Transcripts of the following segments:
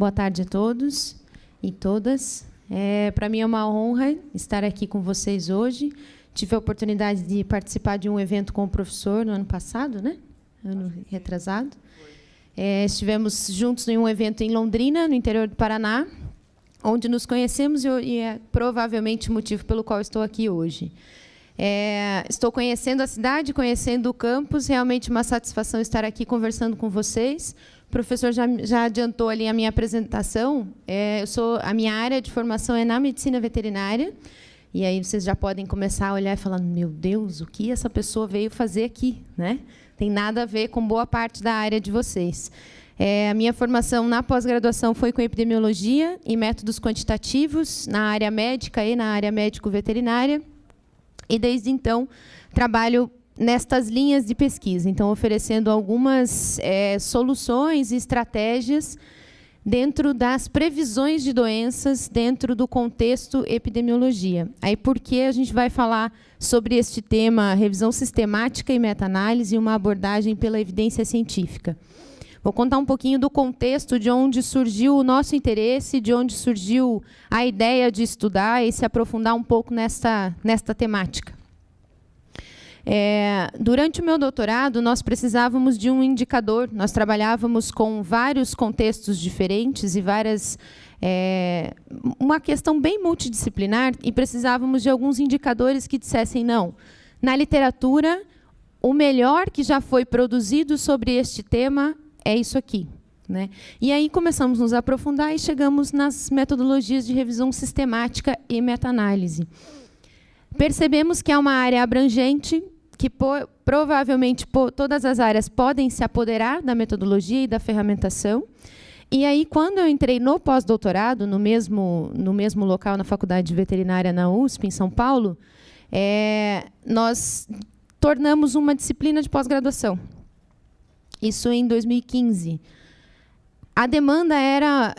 Boa tarde a todos e todas. Para mim é uma honra estar aqui com vocês hoje. Tive a oportunidade de participar de um evento com o professor no ano passado, né? Ano retrasado. Estivemos juntos em um evento em Londrina, no interior do Paraná, onde nos conhecemos e é provavelmente o motivo pelo qual estou aqui hoje. Estou conhecendo a cidade, conhecendo o campus, realmente uma satisfação estar aqui conversando com vocês. O professor já adiantou ali a minha apresentação. A minha área de formação é na medicina veterinária, e aí vocês já podem começar a olhar e falar, meu Deus, o que essa pessoa veio fazer aqui, né? Tem nada a ver com boa parte da área de vocês. A minha formação na pós-graduação foi com epidemiologia e métodos quantitativos na área médica e na área médico-veterinária. E, desde então, trabalho nestas linhas de pesquisa, então, oferecendo algumas soluções e estratégias dentro das previsões de doenças, dentro do contexto epidemiologia. Aí, por que a gente vai falar sobre este tema, revisão sistemática e meta-análise e uma abordagem pela evidência científica? Vou contar um pouquinho do contexto de onde surgiu o nosso interesse, de onde surgiu a ideia de estudar e se aprofundar um pouco nesta temática. Durante o meu doutorado, nós precisávamos de um indicador. Nós trabalhávamos com vários contextos diferentes e uma questão bem multidisciplinar, e precisávamos de alguns indicadores que dissessem, não, na literatura, o melhor que já foi produzido sobre este tema é isso aqui, né? E aí começamos a nos aprofundar e chegamos nas metodologias de revisão sistemática e meta-análise. Percebemos que é uma área abrangente, que provavelmente todas as áreas podem se apoderar da metodologia e da ferramentação. E aí, quando eu entrei no pós-doutorado, no mesmo local, na Faculdade de Veterinária na USP, em São Paulo, nós tornamos uma disciplina de pós-graduação. Isso em 2015. A demanda era...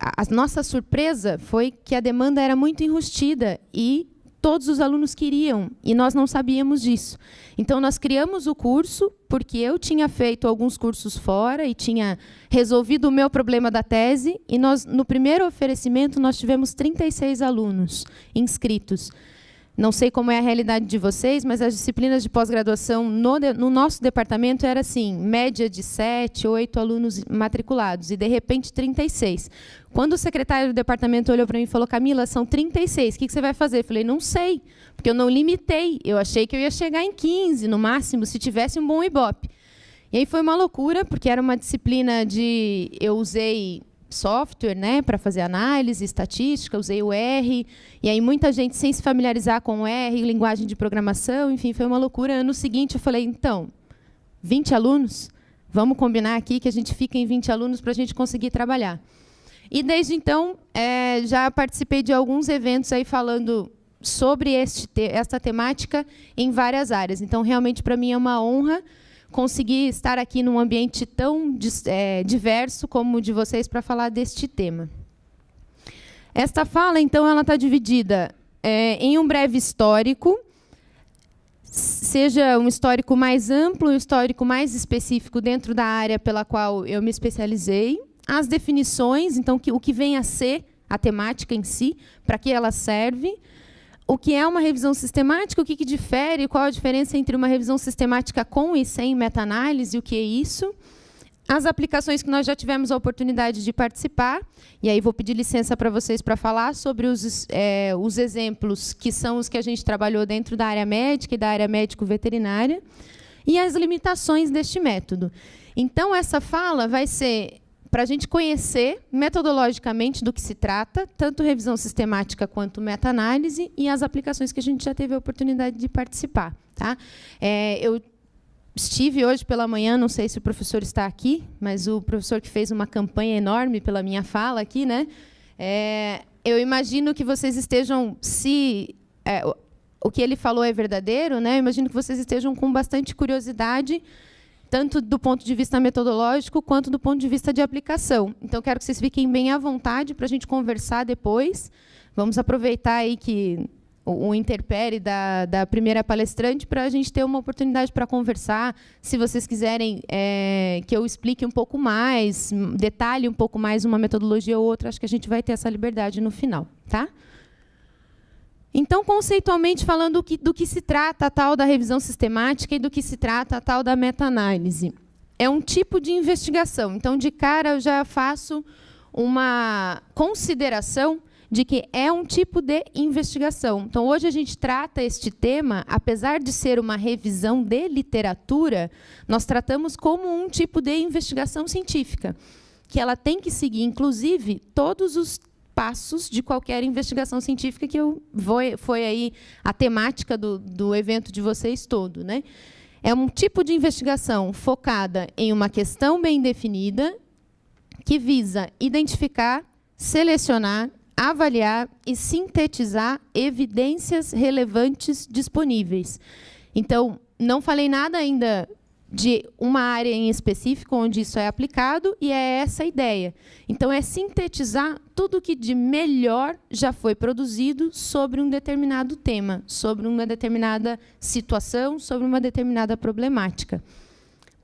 A nossa surpresa foi que a demanda era muito enrustida e todos os alunos queriam, e nós não sabíamos disso. Então, nós criamos o curso, porque eu tinha feito alguns cursos fora e tinha resolvido o meu problema da tese, e no primeiro oferecimento, nós tivemos 36 alunos inscritos. Não sei como é a realidade de vocês, mas as disciplinas de pós-graduação no nosso departamento era assim, média de 7, 8 alunos matriculados, e, de repente, 36. Quando o secretário do departamento olhou para mim e falou, Camila, são 36, o que você vai fazer? Eu falei, não sei, porque eu não limitei. Eu achei que eu ia chegar em 15, no máximo, se tivesse um bom Ibope. E aí foi uma loucura, porque era uma disciplina de... Eu usei software, né, para fazer análise, estatística, usei o R, e aí muita gente sem se familiarizar com o R, linguagem de programação, enfim, foi uma loucura. Ano seguinte eu falei, então, 20 alunos? Vamos combinar aqui que a gente fica em 20 alunos para a gente conseguir trabalhar. E, desde então, já participei de alguns eventos aí falando sobre esta temática em várias áreas. Então, realmente, para mim, é uma honra conseguir estar aqui num ambiente tão diverso como o de vocês para falar deste tema. Esta fala, então, ela está dividida em um breve histórico, seja um histórico mais amplo, um histórico mais específico dentro da área pela qual eu me especializei, as definições, então, o que vem a ser a temática em si, para que ela serve, o que é uma revisão sistemática, o que difere, qual a diferença entre uma revisão sistemática com e sem meta-análise, o que é isso, as aplicações que nós já tivemos a oportunidade de participar, e aí vou pedir licença para vocês para falar sobre os exemplos que são os que a gente trabalhou dentro da área médica e da área médico-veterinária, e as limitações deste método. Então, essa fala vai ser para a gente conhecer metodologicamente do que se trata, tanto revisão sistemática quanto meta-análise, e as aplicações que a gente já teve a oportunidade de participar. Tá? Eu estive hoje pela manhã, não sei se o professor está aqui, mas o professor que fez uma campanha enorme pela minha fala aqui, né? Eu imagino que vocês estejam, o que ele falou é verdadeiro, né? Eu imagino que vocês estejam com bastante curiosidade, tanto do ponto de vista metodológico, quanto do ponto de vista de aplicação. Então, quero que vocês fiquem bem à vontade para a gente conversar depois. Vamos aproveitar aí que o interpere da primeira palestrante para a gente ter uma oportunidade para conversar. Se vocês quiserem que eu explique um pouco mais, detalhe um pouco mais uma metodologia ou outra, acho que a gente vai ter essa liberdade no final, tá? Então, conceitualmente falando do que se trata a tal da revisão sistemática e do que se trata a tal da meta-análise. É um tipo de investigação. Então, de cara, eu já faço uma consideração de que é um tipo de investigação. Então, hoje a gente trata este tema, apesar de ser uma revisão de literatura, nós tratamos como um tipo de investigação científica, que ela tem que seguir, inclusive, todos os passos de qualquer investigação científica, que foi aí a temática do evento de vocês todo, né? É um tipo de investigação focada em uma questão bem definida, que visa identificar, selecionar, avaliar e sintetizar evidências relevantes disponíveis. Então, não falei nada ainda de uma área em específico onde isso é aplicado, e é essa a ideia. Então, é sintetizar tudo o que de melhor já foi produzido sobre um determinado tema, sobre uma determinada situação, sobre uma determinada problemática.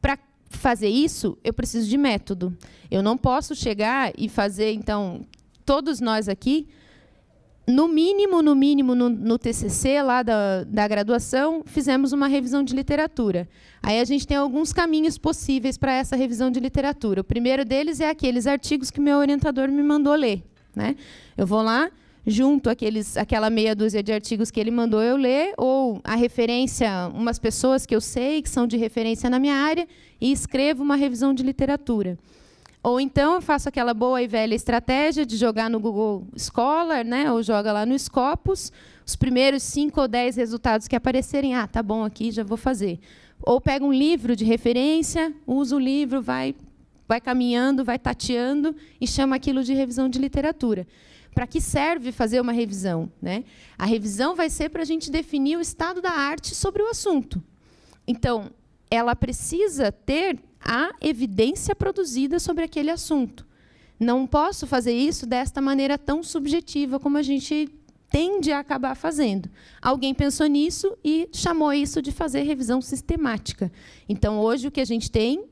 Para fazer isso, eu preciso de método. Eu não posso chegar e fazer, então, todos nós aqui, no mínimo, no TCC lá da graduação, fizemos uma revisão de literatura. Aí a gente tem alguns caminhos possíveis para essa revisão de literatura. O primeiro deles é aqueles artigos que meu orientador me mandou ler, né? Eu vou lá, junto aquela meia dúzia de artigos que ele mandou eu ler, ou a referência, umas pessoas que eu sei que são de referência na minha área, e escrevo uma revisão de literatura. Ou então eu faço aquela boa e velha estratégia de jogar no Google Scholar, né, ou joga lá no Scopus, os primeiros 5 ou 10 resultados que aparecerem, tá bom, aqui já vou fazer. Ou pega um livro de referência, usa o livro, vai caminhando, vai tateando e chama aquilo de revisão de literatura. Para que serve fazer uma revisão, né? A revisão vai ser para a gente definir o estado da arte sobre o assunto. Então, ela precisa ter a evidência produzida sobre aquele assunto. Não posso fazer isso desta maneira tão subjetiva como a gente tende a acabar fazendo. Alguém pensou nisso e chamou isso de fazer revisão sistemática. Então, hoje, o que a gente tem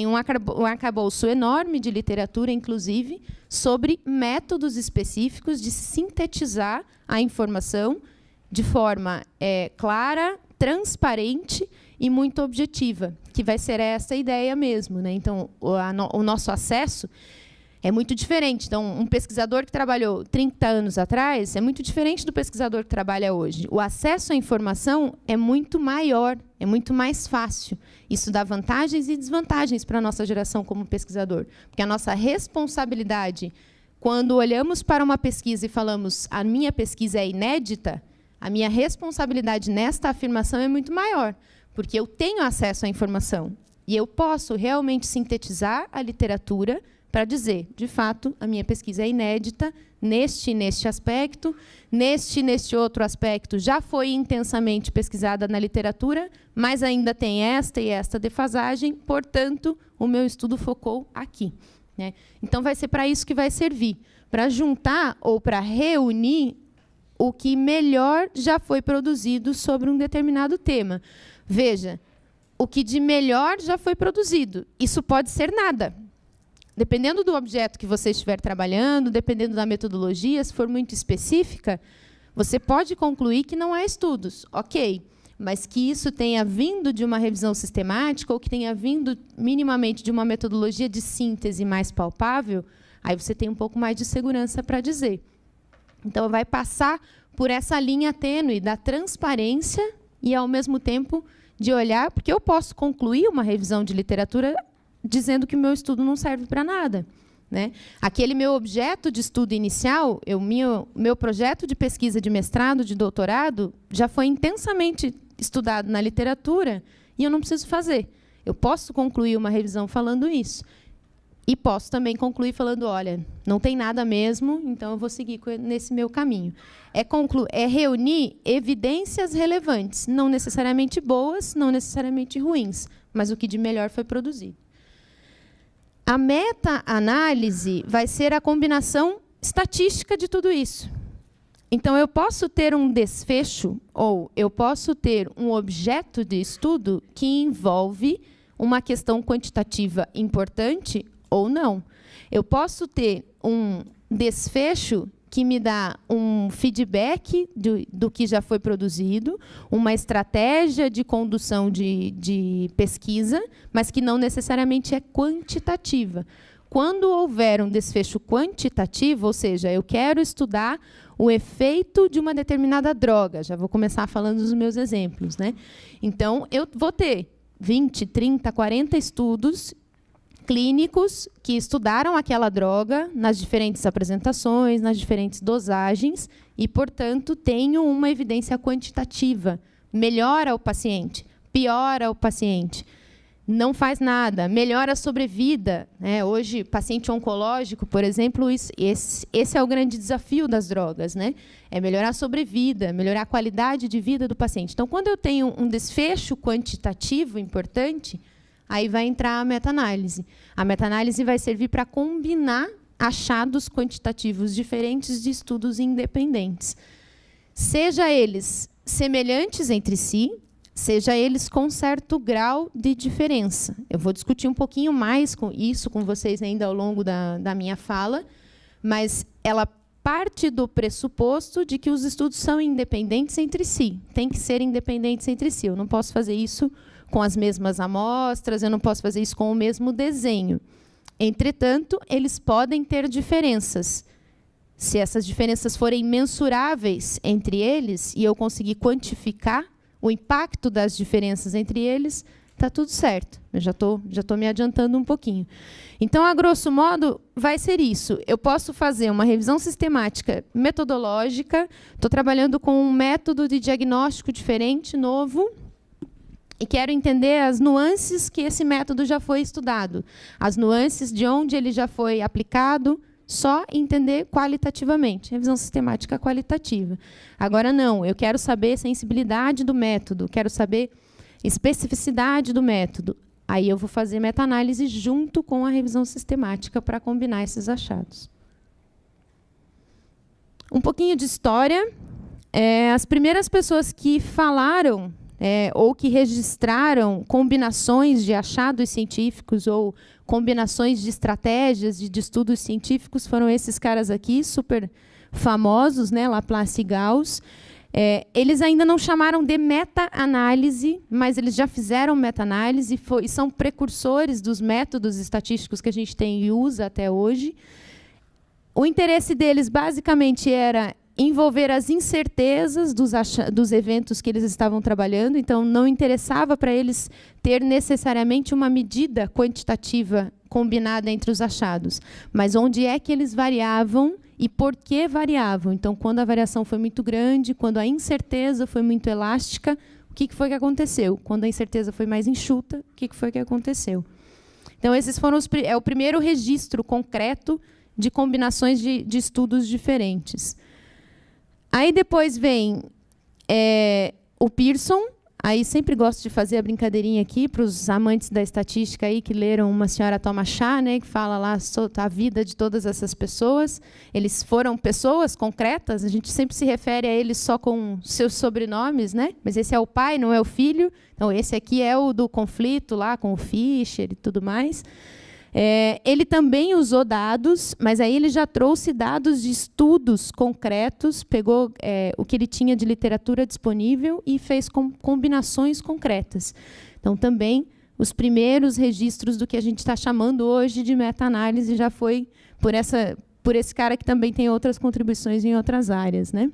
um arcabouço enorme de literatura, inclusive, sobre métodos específicos de sintetizar a informação de forma clara, transparente e muito objetiva, que vai ser essa ideia mesmo, né? Então, o nosso acesso é muito diferente. Então, um pesquisador que trabalhou 30 anos atrás é muito diferente do pesquisador que trabalha hoje. O acesso à informação é muito maior, é muito mais fácil. Isso dá vantagens e desvantagens para a nossa geração como pesquisador. Porque a nossa responsabilidade, quando olhamos para uma pesquisa e falamos a minha pesquisa é inédita, a minha responsabilidade nesta afirmação é muito maior, porque eu tenho acesso à informação e eu posso realmente sintetizar a literatura para dizer, de fato, a minha pesquisa é inédita neste aspecto, neste outro aspecto já foi intensamente pesquisada na literatura, mas ainda tem esta e esta defasagem, portanto, o meu estudo focou aqui, né? Então, vai ser para isso que vai servir, para juntar ou para reunir o que melhor já foi produzido sobre um determinado tema. Veja, o que de melhor já foi produzido. Isso pode ser nada. Dependendo do objeto que você estiver trabalhando, dependendo da metodologia, se for muito específica, você pode concluir que não há estudos. Ok, mas que isso tenha vindo de uma revisão sistemática ou que tenha vindo minimamente de uma metodologia de síntese mais palpável, aí você tem um pouco mais de segurança para dizer. Então, vai passar por essa linha tênue da transparência e, ao mesmo tempo, de olhar, porque eu posso concluir uma revisão de literatura dizendo que o meu estudo não serve para nada, né? Aquele meu objeto de estudo inicial, meu projeto de pesquisa de mestrado, de doutorado, já foi intensamente estudado na literatura e eu não preciso fazer. Eu posso concluir uma revisão falando isso. E posso também concluir falando, olha, não tem nada mesmo, então eu vou seguir nesse meu caminho. É reunir evidências relevantes, não necessariamente boas, não necessariamente ruins, mas o que de melhor foi produzido. A meta-análise vai ser a combinação estatística de tudo isso. Então, eu posso ter um desfecho, ou eu posso ter um objeto de estudo que envolve uma questão quantitativa importante ou não. Eu posso ter um desfecho que me dá um feedback do que já foi produzido, uma estratégia de condução de pesquisa, mas que não necessariamente é quantitativa. Quando houver um desfecho quantitativo, ou seja, eu quero estudar o efeito de uma determinada droga, já vou começar falando dos meus exemplos, né? Então, eu vou ter 20, 30, 40 estudos clínicos que estudaram aquela droga nas diferentes apresentações, nas diferentes dosagens e, portanto, tenho uma evidência quantitativa. Melhora o paciente, piora o paciente, não faz nada, melhora a sobrevida, né? Hoje, paciente oncológico, por exemplo, esse é o grande desafio das drogas, né? É melhorar a sobrevida, melhorar a qualidade de vida do paciente. Então, quando eu tenho um desfecho quantitativo importante, aí vai entrar a meta-análise. A meta-análise vai servir para combinar achados quantitativos diferentes de estudos independentes. Seja eles semelhantes entre si, seja eles com certo grau de diferença. Eu vou discutir um pouquinho mais com isso com vocês ainda ao longo da minha fala, mas ela parte do pressuposto de que os estudos são independentes entre si. Tem que ser independentes entre si. Eu não posso fazer isso com as mesmas amostras, eu não posso fazer isso com o mesmo desenho. Entretanto, eles podem ter diferenças. Se essas diferenças forem mensuráveis entre eles e eu conseguir quantificar o impacto das diferenças entre eles, está tudo certo. Eu já estou me adiantando um pouquinho. Então, a grosso modo, vai ser isso. Eu posso fazer uma revisão sistemática metodológica, estou trabalhando com um método de diagnóstico diferente, novo, e quero entender as nuances que esse método já foi estudado, as nuances de onde ele já foi aplicado, só entender qualitativamente, revisão sistemática qualitativa. Agora, não, eu quero saber sensibilidade do método, quero saber especificidade do método. Aí eu vou fazer meta-análise junto com a revisão sistemática para combinar esses achados. Um pouquinho de história. As primeiras pessoas que falaram ou que registraram combinações de achados científicos ou combinações de estratégias de estudos científicos foram esses caras aqui, super famosos, né, Laplace e Gauss. Eles ainda não chamaram de meta-análise, mas eles já fizeram meta-análise e são precursores dos métodos estatísticos que a gente tem e usa até hoje. O interesse deles, basicamente, era envolver as incertezas dos eventos que eles estavam trabalhando, então não interessava para eles ter necessariamente uma medida quantitativa combinada entre os achados, mas onde é que eles variavam e por que variavam. Então, quando a variação foi muito grande, quando a incerteza foi muito elástica, o que foi que aconteceu? Quando a incerteza foi mais enxuta, o que foi que aconteceu? Então, esses foram o primeiro registro concreto de combinações de estudos diferentes. Aí depois vem o Pearson. Aí sempre gosto de fazer a brincadeirinha aqui para os amantes da estatística aí que leram Uma Senhora Toma Chá, né, que fala lá sobre a vida de todas essas pessoas. Eles foram pessoas concretas, a gente sempre se refere a eles só com seus sobrenomes, né? Mas esse é o pai, não é o filho. Então esse aqui é o do conflito lá com o Fischer e tudo mais. Ele também usou dados, mas aí ele já trouxe dados de estudos concretos, pegou o que ele tinha de literatura disponível e fez combinações concretas. Então, também, os primeiros registros do que a gente está chamando hoje de meta-análise já foi por esse cara que também tem outras contribuições em outras áreas, né?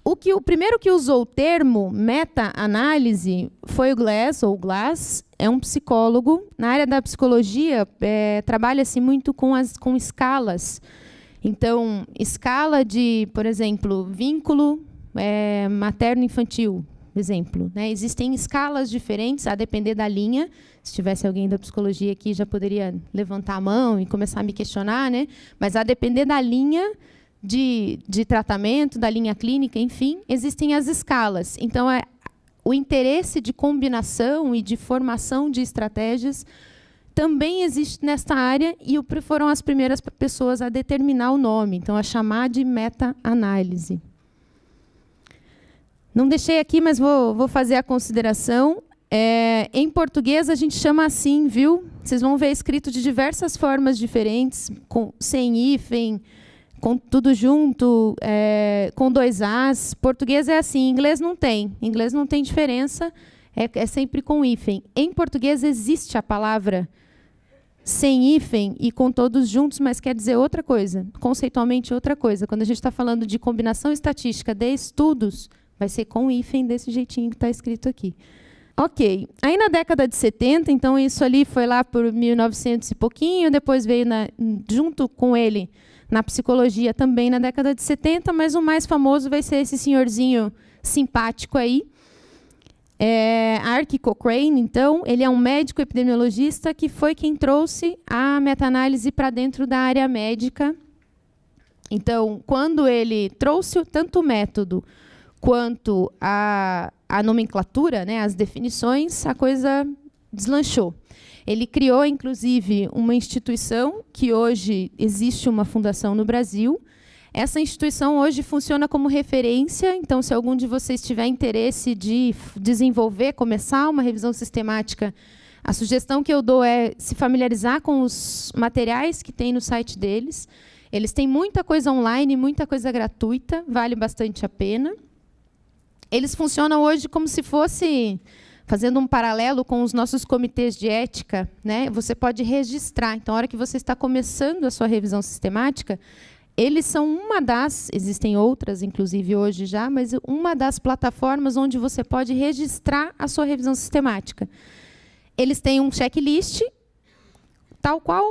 O primeiro que usou o termo meta-análise foi o Glass, é um psicólogo. Na área da psicologia, trabalha-se muito com escalas. Então, escala de, por exemplo, vínculo materno-infantil, exemplo, né? Existem escalas diferentes, a depender da linha. Se tivesse alguém da psicologia aqui, já poderia levantar a mão e começar a me questionar, né? Mas a depender da linha de tratamento, da linha clínica, enfim, existem as escalas. Então, o interesse de combinação e de formação de estratégias também existe nesta área e foram as primeiras pessoas a determinar o nome, então a chamar de meta-análise. Não deixei aqui, mas vou fazer a consideração. Em português a gente chama assim, viu? Vocês vão ver escrito de diversas formas diferentes, sem hífen, com tudo junto, com 2 As. Português é assim, inglês não tem. Inglês não tem diferença, é sempre com hífen. Em português existe a palavra sem hífen e com todos juntos, mas quer dizer outra coisa, conceitualmente outra coisa. Quando a gente está falando de combinação estatística de estudos, vai ser com hífen desse jeitinho que está escrito aqui. Ok. Aí na década de 70, então isso ali foi lá por 1900 e pouquinho, depois veio junto com ele na psicologia também na década de 70, mas o mais famoso vai ser esse senhorzinho simpático aí, Ark Cochrane. Então, ele é um médico epidemiologista que foi quem trouxe a meta-análise para dentro da área médica. Então, quando ele trouxe tanto o método quanto a nomenclatura, né, as definições, a coisa deslanchou. Ele criou, inclusive, uma instituição que hoje existe uma fundação no Brasil. Essa instituição hoje funciona como referência, então, se algum de vocês tiver interesse de desenvolver, começar uma revisão sistemática, a sugestão que eu dou é se familiarizar com os materiais que tem no site deles. Eles têm muita coisa online, muita coisa gratuita, vale bastante a pena. Eles funcionam hoje como se fosse, fazendo um paralelo com os nossos comitês de ética, né? Você pode registrar. Então, a hora que você está começando a sua revisão sistemática, eles são uma das, existem outras, inclusive hoje já, mas uma das plataformas onde você pode registrar a sua revisão sistemática. Eles têm um checklist, tal qual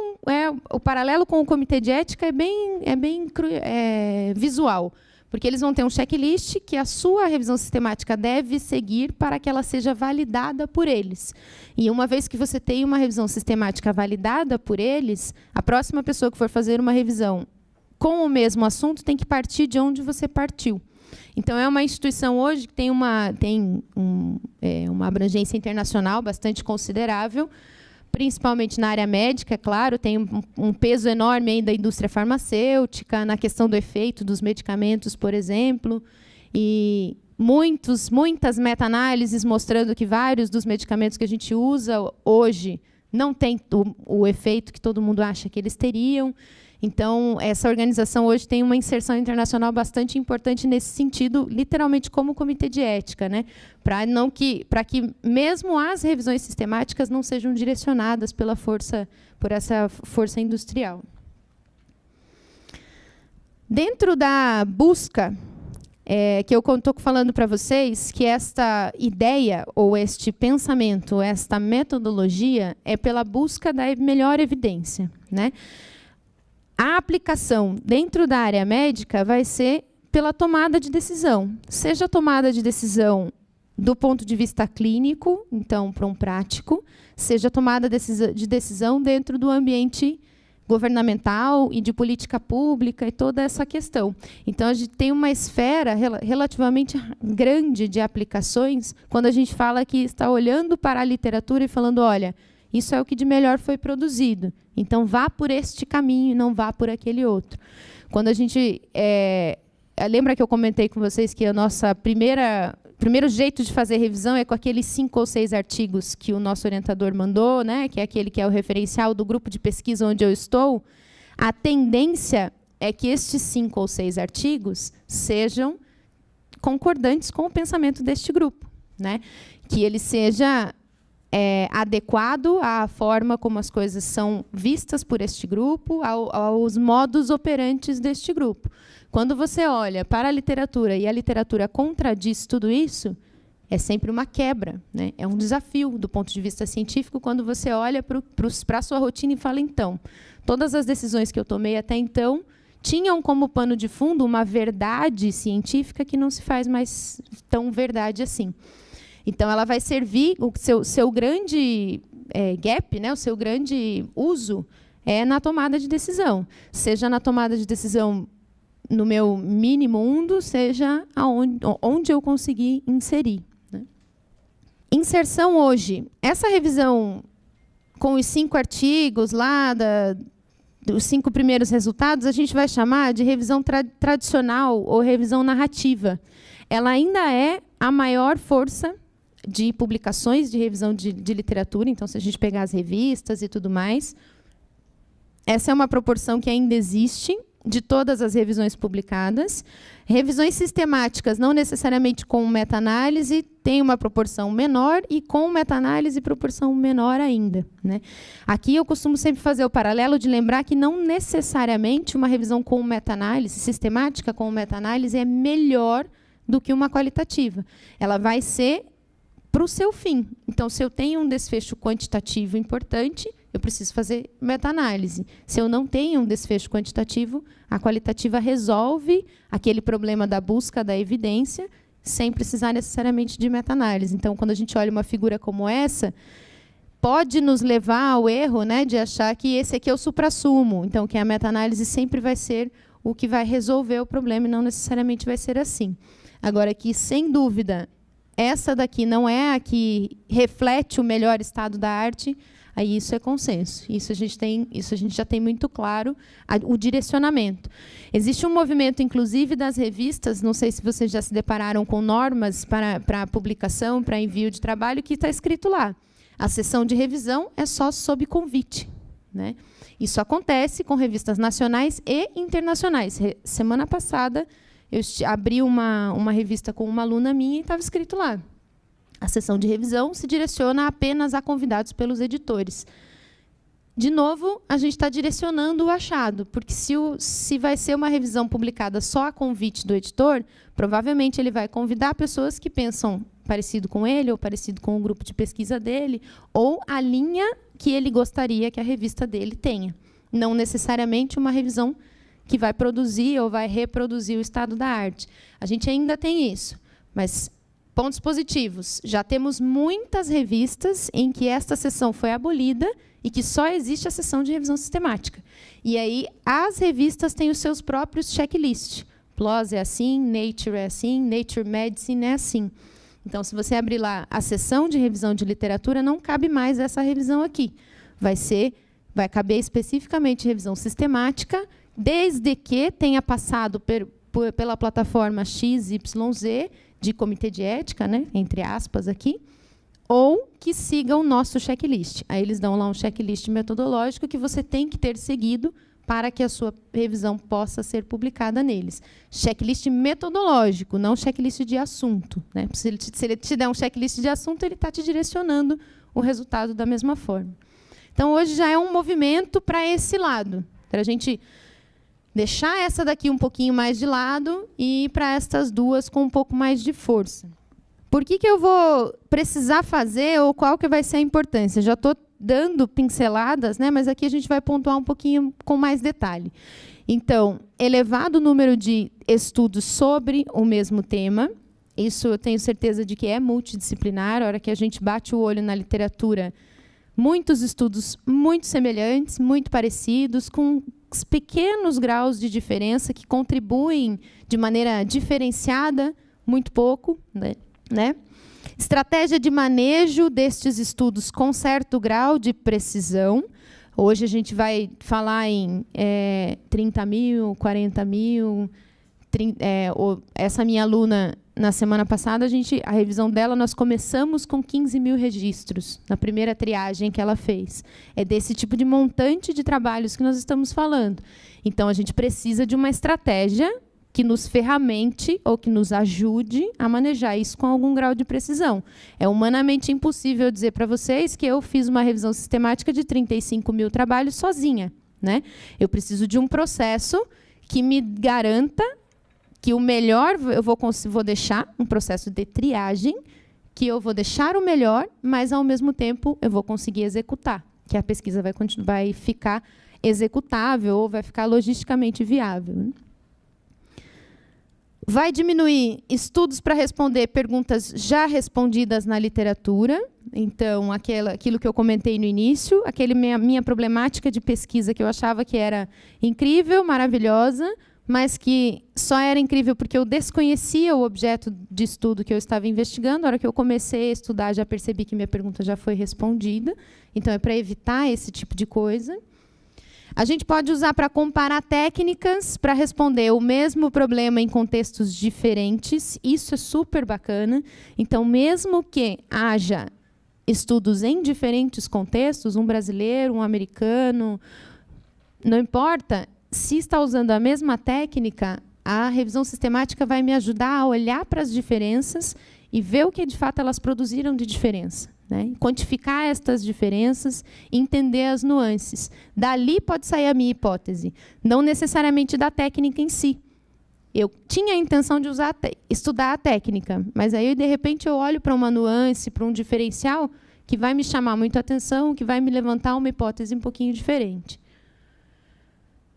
o paralelo com o comitê de ética é bem visual. Porque eles vão ter um checklist que a sua revisão sistemática deve seguir para que ela seja validada por eles. E uma vez que você tem uma revisão sistemática validada por eles, a próxima pessoa que for fazer uma revisão com o mesmo assunto tem que partir de onde você partiu. Então, é uma instituição hoje que tem uma abrangência internacional bastante considerável, principalmente na área médica, é claro, tem um peso enorme aí da indústria farmacêutica, na questão do efeito dos medicamentos, por exemplo, e muitas meta-análises mostrando que vários dos medicamentos que a gente usa hoje não têm o efeito que todo mundo acha que eles teriam. Então, essa organização hoje tem uma inserção internacional bastante importante nesse sentido, literalmente como comitê de ética, né? Para que mesmo as revisões sistemáticas não sejam direcionadas por essa força industrial. Dentro da busca, que eu estou falando para vocês, que esta ideia, ou este pensamento, esta metodologia, é pela busca da melhor evidência, né? A aplicação dentro da área médica vai ser pela tomada de decisão. Seja a tomada de decisão do ponto de vista clínico, então, para um prático, seja a tomada de decisão dentro do ambiente governamental e de política pública e toda essa questão. Então, a gente tem uma esfera relativamente grande de aplicações quando a gente fala que está olhando para a literatura e falando, olha, isso é o que de melhor foi produzido. Então, vá por este caminho e não vá por aquele outro. Quando a gente... lembra que eu comentei com vocês que a nossa primeiro jeito de fazer revisão é com aqueles 5 ou 6 artigos que o nosso orientador mandou, né, que é aquele que é o referencial do grupo de pesquisa onde eu estou. A tendência é que estes 5 ou 6 artigos sejam concordantes com o pensamento deste grupo, né? Que ele seja... adequado à forma como as coisas são vistas por este grupo, aos modus operantes deste grupo. Quando você olha para a literatura e a literatura contradiz tudo isso, é sempre uma quebra, né? É um desafio do ponto de vista científico quando você olha para a sua rotina e fala, então, todas as decisões que eu tomei até então tinham como pano de fundo uma verdade científica que não se faz mais tão verdade assim. Então, ela vai servir, o seu grande gap, né, o seu grande uso é na tomada de decisão. Seja na tomada de decisão no meu mini mundo, seja onde eu conseguir inserir, né? Inserção hoje. Essa revisão com os 5 artigos lá, os 5 primeiros resultados, a gente vai chamar de revisão tradicional ou revisão narrativa. Ela ainda é a maior força de publicações de revisão de literatura. Então, se a gente pegar as revistas e tudo mais, essa é uma proporção que ainda existe de todas as revisões publicadas. Revisões sistemáticas, não necessariamente com meta-análise, tem uma proporção menor, e com meta-análise, proporção menor ainda, né? Aqui eu costumo sempre fazer o paralelo de lembrar que não necessariamente uma revisão com meta-análise, sistemática com meta-análise, é melhor do que uma qualitativa. Ela vai ser para o seu fim. Então, se eu tenho um desfecho quantitativo importante, eu preciso fazer meta-análise. Se eu não tenho um desfecho quantitativo, a qualitativa resolve aquele problema da busca da evidência, sem precisar necessariamente de meta-análise. Então, quando a gente olha uma figura como essa, pode nos levar ao erro, né, de achar que esse aqui é o suprassumo. Então, que a meta-análise sempre vai ser o que vai resolver o problema, e não necessariamente vai ser assim. Agora, que, sem dúvida, essa daqui não é a que reflete o melhor estado da arte, aí isso é consenso. Isso a gente já tem muito claro o direcionamento. Existe um movimento, inclusive, das revistas, não sei se vocês já se depararam com normas para publicação, para envio de trabalho, que está escrito lá. A sessão de revisão é só sob convite, né? Isso acontece com revistas nacionais e internacionais. Semana passada, eu abri uma revista com uma aluna minha e estava escrito lá: a sessão de revisão se direciona apenas a convidados pelos editores. De novo, a gente está direcionando o achado, porque se vai ser uma revisão publicada só a convite do editor, provavelmente ele vai convidar pessoas que pensam parecido com ele, ou parecido com o grupo de pesquisa dele, ou a linha que ele gostaria que a revista dele tenha. Não necessariamente uma revisão que vai produzir ou vai reproduzir o estado da arte. A gente ainda tem isso, mas pontos positivos. Já temos muitas revistas em que esta seção foi abolida e que só existe a seção de revisão sistemática. E aí as revistas têm os seus próprios checklists. PLOS é assim, Nature é assim, Nature Medicine é assim. Então, se você abrir lá a seção de revisão de literatura, não cabe mais essa revisão aqui. Vai caber especificamente revisão sistemática, desde que tenha passado pela plataforma XYZ, de comitê de ética, né, entre aspas aqui, ou que siga o nosso checklist. Aí eles dão lá um checklist metodológico que você tem que ter seguido para que a sua revisão possa ser publicada neles. Checklist metodológico, não checklist de assunto, né? Se ele te der um checklist de assunto, ele está te direcionando o resultado da mesma forma. Então, hoje já é um movimento para esse lado, para a gente deixar essa daqui um pouquinho mais de lado e ir para estas duas com um pouco mais de força. Por que eu vou precisar fazer, ou qual que vai ser a importância? Já estou dando pinceladas, né, mas aqui a gente vai pontuar um pouquinho com mais detalhe. Então, elevado o número de estudos sobre o mesmo tema, isso eu tenho certeza de que é multidisciplinar. A hora que a gente bate o olho na literatura, muitos estudos muito semelhantes, muito parecidos, com pequenos graus de diferença que contribuem de maneira diferenciada, muito pouco, né? Estratégia de manejo destes estudos com certo grau de precisão. Hoje a gente vai falar em 30 mil, 40 mil. Essa minha aluna, na semana passada, a revisão dela, nós começamos com 15 mil registros, na primeira triagem que ela fez. É desse tipo de montante de trabalhos que nós estamos falando. Então, a gente precisa de uma estratégia que nos ferramente ou que nos ajude a manejar isso com algum grau de precisão. É humanamente impossível dizer para vocês que eu fiz uma revisão sistemática de 35 mil trabalhos sozinha, né? Eu preciso de um processo que me garanta que o melhor eu vou deixar, um processo de triagem, que eu vou deixar o melhor, mas, ao mesmo tempo, eu vou conseguir executar, que a pesquisa vai ficar executável ou vai ficar logisticamente viável, né? Vai diminuir estudos para responder perguntas já respondidas na literatura. Então, aquilo que eu comentei no início, minha problemática de pesquisa que eu achava que era incrível, maravilhosa, mas que só era incrível porque eu desconhecia o objeto de estudo que eu estava investigando. A hora que eu comecei a estudar, já percebi que minha pergunta já foi respondida. Então, é para evitar esse tipo de coisa. A gente pode usar para comparar técnicas para responder o mesmo problema em contextos diferentes. Isso é super bacana. Então, mesmo que haja estudos em diferentes contextos, um brasileiro, um americano, não importa, se está usando a mesma técnica, a revisão sistemática vai me ajudar a olhar para as diferenças e ver o que, de fato, elas produziram de diferença, né? Quantificar estas diferenças e entender as nuances. Dali pode sair a minha hipótese, não necessariamente da técnica em si. Eu tinha a intenção de estudar a técnica, mas aí, de repente, eu olho para uma nuance, para um diferencial que vai me chamar muito a atenção, que vai me levantar uma hipótese um pouquinho diferente.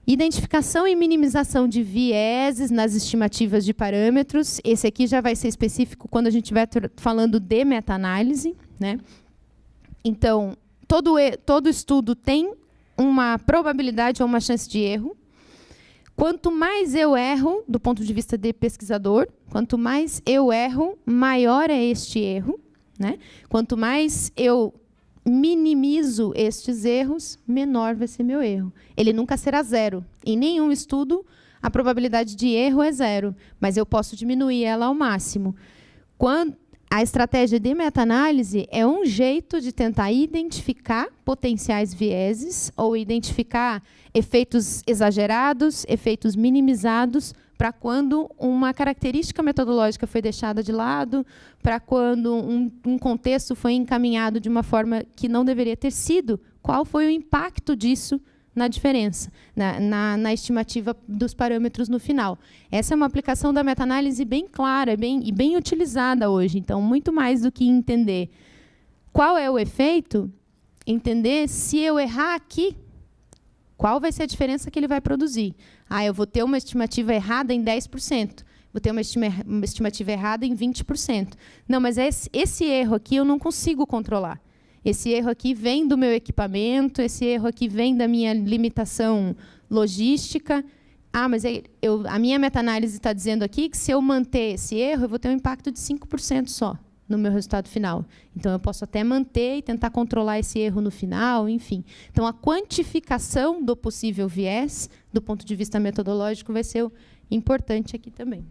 Identificação e minimização de vieses nas estimativas de parâmetros. Esse aqui já vai ser específico quando a gente estiver falando de meta-análise, né? Então, todo estudo tem uma probabilidade ou uma chance de erro. Quanto mais eu erro, do ponto de vista de pesquisador, quanto mais eu erro, maior é este erro, né? Quanto mais eu minimizo estes erros, menor vai ser meu erro. Ele nunca será zero. Em nenhum estudo, a probabilidade de erro é zero, mas eu posso diminuir ela ao máximo. A estratégia de meta-análise é um jeito de tentar identificar potenciais vieses ou identificar efeitos exagerados, efeitos minimizados, para quando uma característica metodológica foi deixada de lado, para quando um contexto foi encaminhado de uma forma que não deveria ter sido, qual foi o impacto disso na diferença, na estimativa dos parâmetros no final. Essa é uma aplicação da meta-análise bem clara e bem utilizada hoje. Então, muito mais do que entender qual é o efeito, entender se eu errar aqui, qual vai ser a diferença que ele vai produzir. Eu vou ter uma estimativa errada em 10%. Vou ter uma estimativa errada em 20%. Não, mas esse erro aqui eu não consigo controlar. Esse erro aqui vem do meu equipamento, esse erro aqui vem da minha limitação logística. Mas a minha meta-análise está dizendo aqui que se eu manter esse erro, eu vou ter um impacto de 5% só no meu resultado final. Então, eu posso até manter e tentar controlar esse erro no final, enfim. Então, a quantificação do possível viés, do ponto de vista metodológico, vai ser importante aqui também.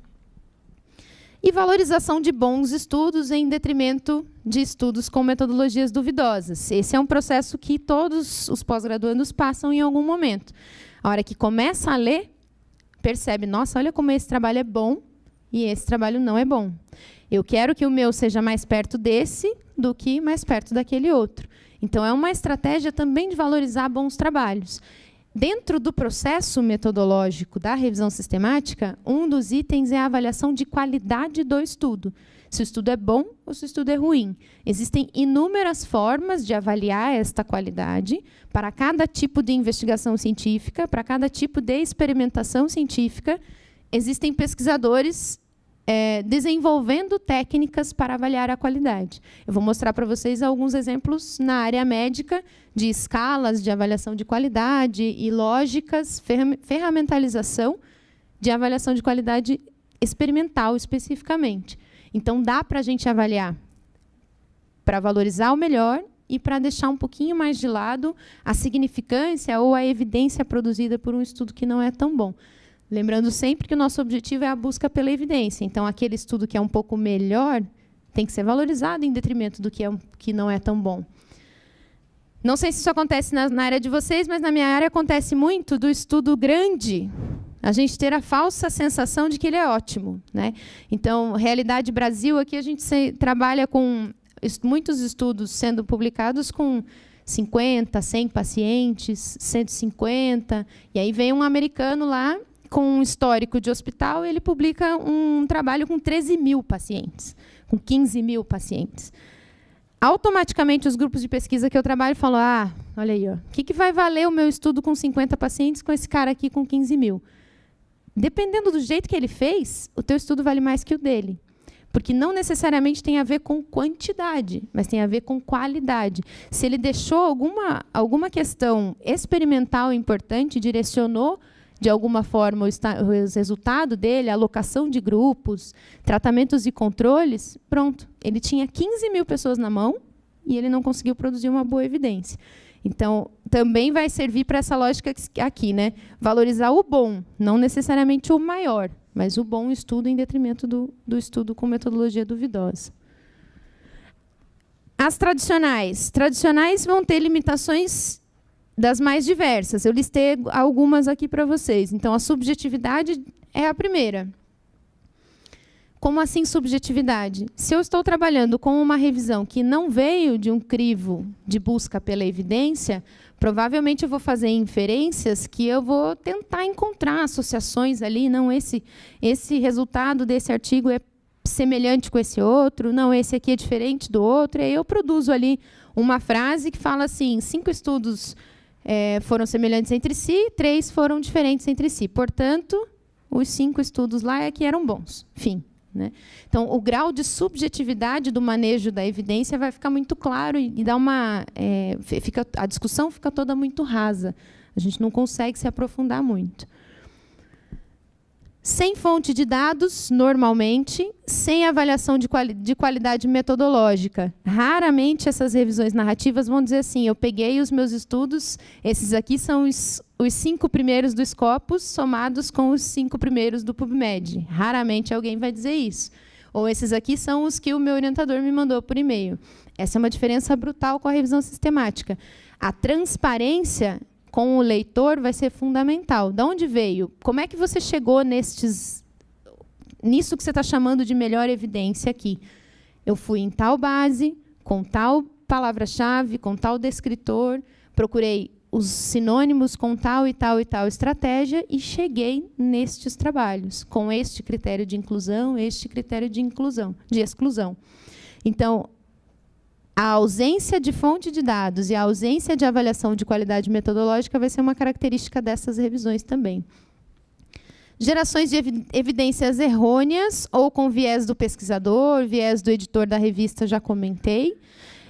E valorização de bons estudos em detrimento de estudos com metodologias duvidosas. Esse é um processo que todos os pós-graduandos passam em algum momento. A hora que começa a ler, percebe, nossa, olha como esse trabalho é bom e esse trabalho não é bom. Eu quero que o meu seja mais perto desse do que mais perto daquele outro. Então, é uma estratégia também de valorizar bons trabalhos. Dentro do processo metodológico da revisão sistemática, um dos itens é a avaliação de qualidade do estudo. Se o estudo é bom ou se o estudo é ruim. Existem inúmeras formas de avaliar esta qualidade para cada tipo de investigação científica, para cada tipo de experimentação científica. Existem pesquisadores desenvolvendo técnicas para avaliar a qualidade. Eu vou mostrar para vocês alguns exemplos na área médica de escalas de avaliação de qualidade e lógicas, ferramentalização de avaliação de qualidade experimental, especificamente. Então, dá para a gente avaliar para valorizar o melhor e para deixar um pouquinho mais de lado a significância ou a evidência produzida por um estudo que não é tão bom. Lembrando sempre que o nosso objetivo é a busca pela evidência. Então, aquele estudo que é um pouco melhor tem que ser valorizado em detrimento do que não é tão bom. Não sei se isso acontece na área de vocês, mas na minha área acontece muito do estudo grande, a gente ter a falsa sensação de que ele é ótimo, né? Então, Realidade Brasil, aqui a gente trabalha com muitos estudos sendo publicados com 50, 100 pacientes, 150, e aí vem um americano lá, com um histórico de hospital, ele publica um trabalho com 13 mil pacientes, com 15 mil pacientes. Automaticamente, os grupos de pesquisa que eu trabalho falam, olha aí, o que vai valer o meu estudo com 50 pacientes com esse cara aqui com 15 mil? Dependendo do jeito que ele fez, o teu estudo vale mais que o dele. Porque não necessariamente tem a ver com quantidade, mas tem a ver com qualidade. Se ele deixou alguma questão experimental importante, direcionou de alguma forma, o resultado dele, a alocação de grupos, tratamentos e controles, pronto. Ele tinha 15 mil pessoas na mão e ele não conseguiu produzir uma boa evidência. Então, também vai servir para essa lógica aqui, né? Valorizar o bom, não necessariamente o maior, mas o bom estudo em detrimento do estudo com metodologia duvidosa. As tradicionais. Tradicionais vão ter limitações das mais diversas. Eu listei algumas aqui para vocês. Então, a subjetividade é a primeira. Como assim subjetividade? Se eu estou trabalhando com uma revisão que não veio de um crivo de busca pela evidência, provavelmente eu vou fazer inferências que eu vou tentar encontrar associações ali. Não, esse resultado desse artigo é semelhante com esse outro. Não, esse aqui é diferente do outro. E aí eu produzo ali uma frase que fala assim, 5 estudos foram semelhantes entre si, 3 foram diferentes entre si. Portanto, os 5 estudos lá é que eram bons. Fim. Né? Então, o grau de subjetividade do manejo da evidência vai ficar muito claro e dá uma, a discussão fica toda muito rasa. A gente não consegue se aprofundar muito. Sem fonte de dados, normalmente, sem avaliação de qualidade metodológica. Raramente essas revisões narrativas vão dizer assim, eu peguei os meus estudos, esses aqui são os 5 primeiros do Scopus, somados com os 5 primeiros do PubMed. Raramente alguém vai dizer isso. Ou esses aqui são os que o meu orientador me mandou por e-mail. Essa é uma diferença brutal com a revisão sistemática. A transparência com o leitor vai ser fundamental. De onde veio? Como é que você chegou nisso que você está chamando de melhor evidência aqui? Eu fui em tal base, com tal palavra-chave, com tal descritor, procurei os sinônimos com tal e tal e tal estratégia e cheguei nestes trabalhos, com este critério de inclusão, este critério de exclusão. Então, a ausência de fonte de dados e a ausência de avaliação de qualidade metodológica vai ser uma característica dessas revisões também. Gerações de evidências errôneas ou com viés do pesquisador, viés do editor da revista, já comentei.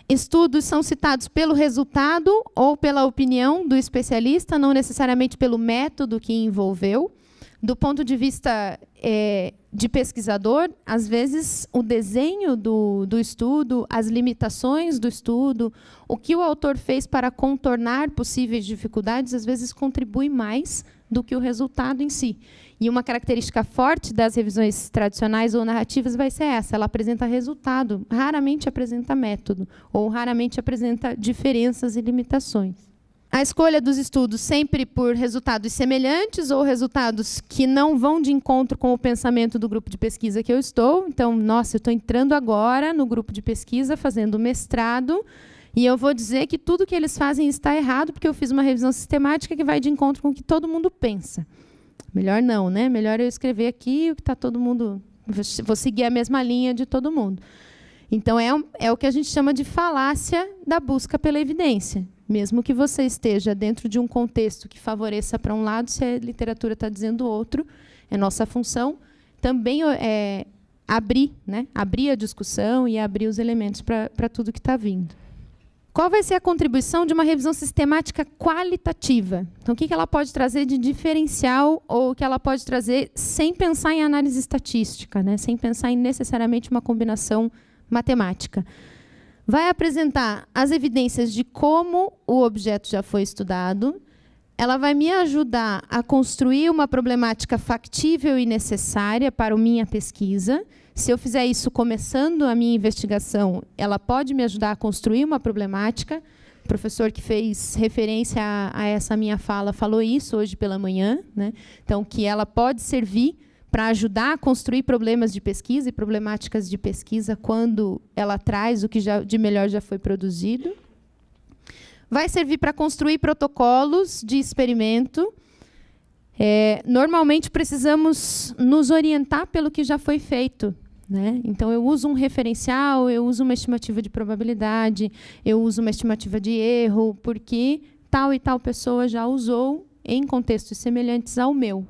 Estudos são citados pelo resultado ou pela opinião do especialista, não necessariamente pelo método que envolveu. Do ponto de vista de pesquisador, às vezes o desenho do estudo, as limitações do estudo, o que o autor fez para contornar possíveis dificuldades, às vezes contribui mais do que o resultado em si. E uma característica forte das revisões tradicionais ou narrativas vai ser essa, ela apresenta resultado, raramente apresenta método, ou raramente apresenta diferenças e limitações. A escolha dos estudos sempre por resultados semelhantes ou resultados que não vão de encontro com o pensamento do grupo de pesquisa que eu estou. Então, nossa, eu estou entrando agora no grupo de pesquisa, fazendo mestrado, e eu vou dizer que tudo que eles fazem está errado, porque eu fiz uma revisão sistemática que vai de encontro com o que todo mundo pensa. Melhor não, né? Melhor eu escrever aqui o que está todo mundo... Vou seguir a mesma linha de todo mundo. Então, é o que a gente chama de falácia da busca pela evidência. Mesmo que você esteja dentro de um contexto que favoreça para um lado, se a literatura está dizendo outro, é nossa função também abrir a discussão e abrir os elementos para tudo que está vindo. Qual vai ser a contribuição de uma revisão sistemática qualitativa? Então, o que ela pode trazer de diferencial ou o que ela pode trazer sem pensar em análise estatística, né? Sem pensar em necessariamente uma combinação matemática? Vai apresentar as evidências de como o objeto já foi estudado. Ela vai me ajudar a construir uma problemática factível e necessária para a minha pesquisa. Se eu fizer isso começando a minha investigação, ela pode me ajudar a construir uma problemática. O professor que fez referência a essa minha fala falou isso hoje pela manhã, né? Então, que ela pode servir para ajudar a construir problemas de pesquisa e problemáticas de pesquisa quando ela traz o que de melhor já foi produzido. Vai servir para construir protocolos de experimento. Normalmente, precisamos nos orientar pelo que já foi feito, né? Então, eu uso um referencial, eu uso uma estimativa de probabilidade, eu uso uma estimativa de erro, porque tal e tal pessoa já usou em contextos semelhantes ao meu.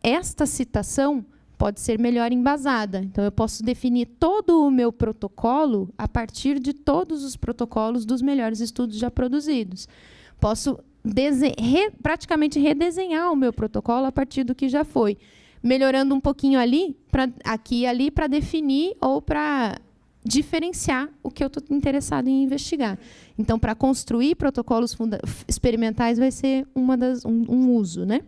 Esta citação pode ser melhor embasada. Então, eu posso definir todo o meu protocolo a partir de todos os protocolos dos melhores estudos já produzidos. Posso praticamente redesenhar o meu protocolo a partir do que já foi, melhorando um pouquinho aqui e ali para definir ou para diferenciar o que eu estou interessado em investigar. Então, para construir protocolos experimentais vai ser um uso, né?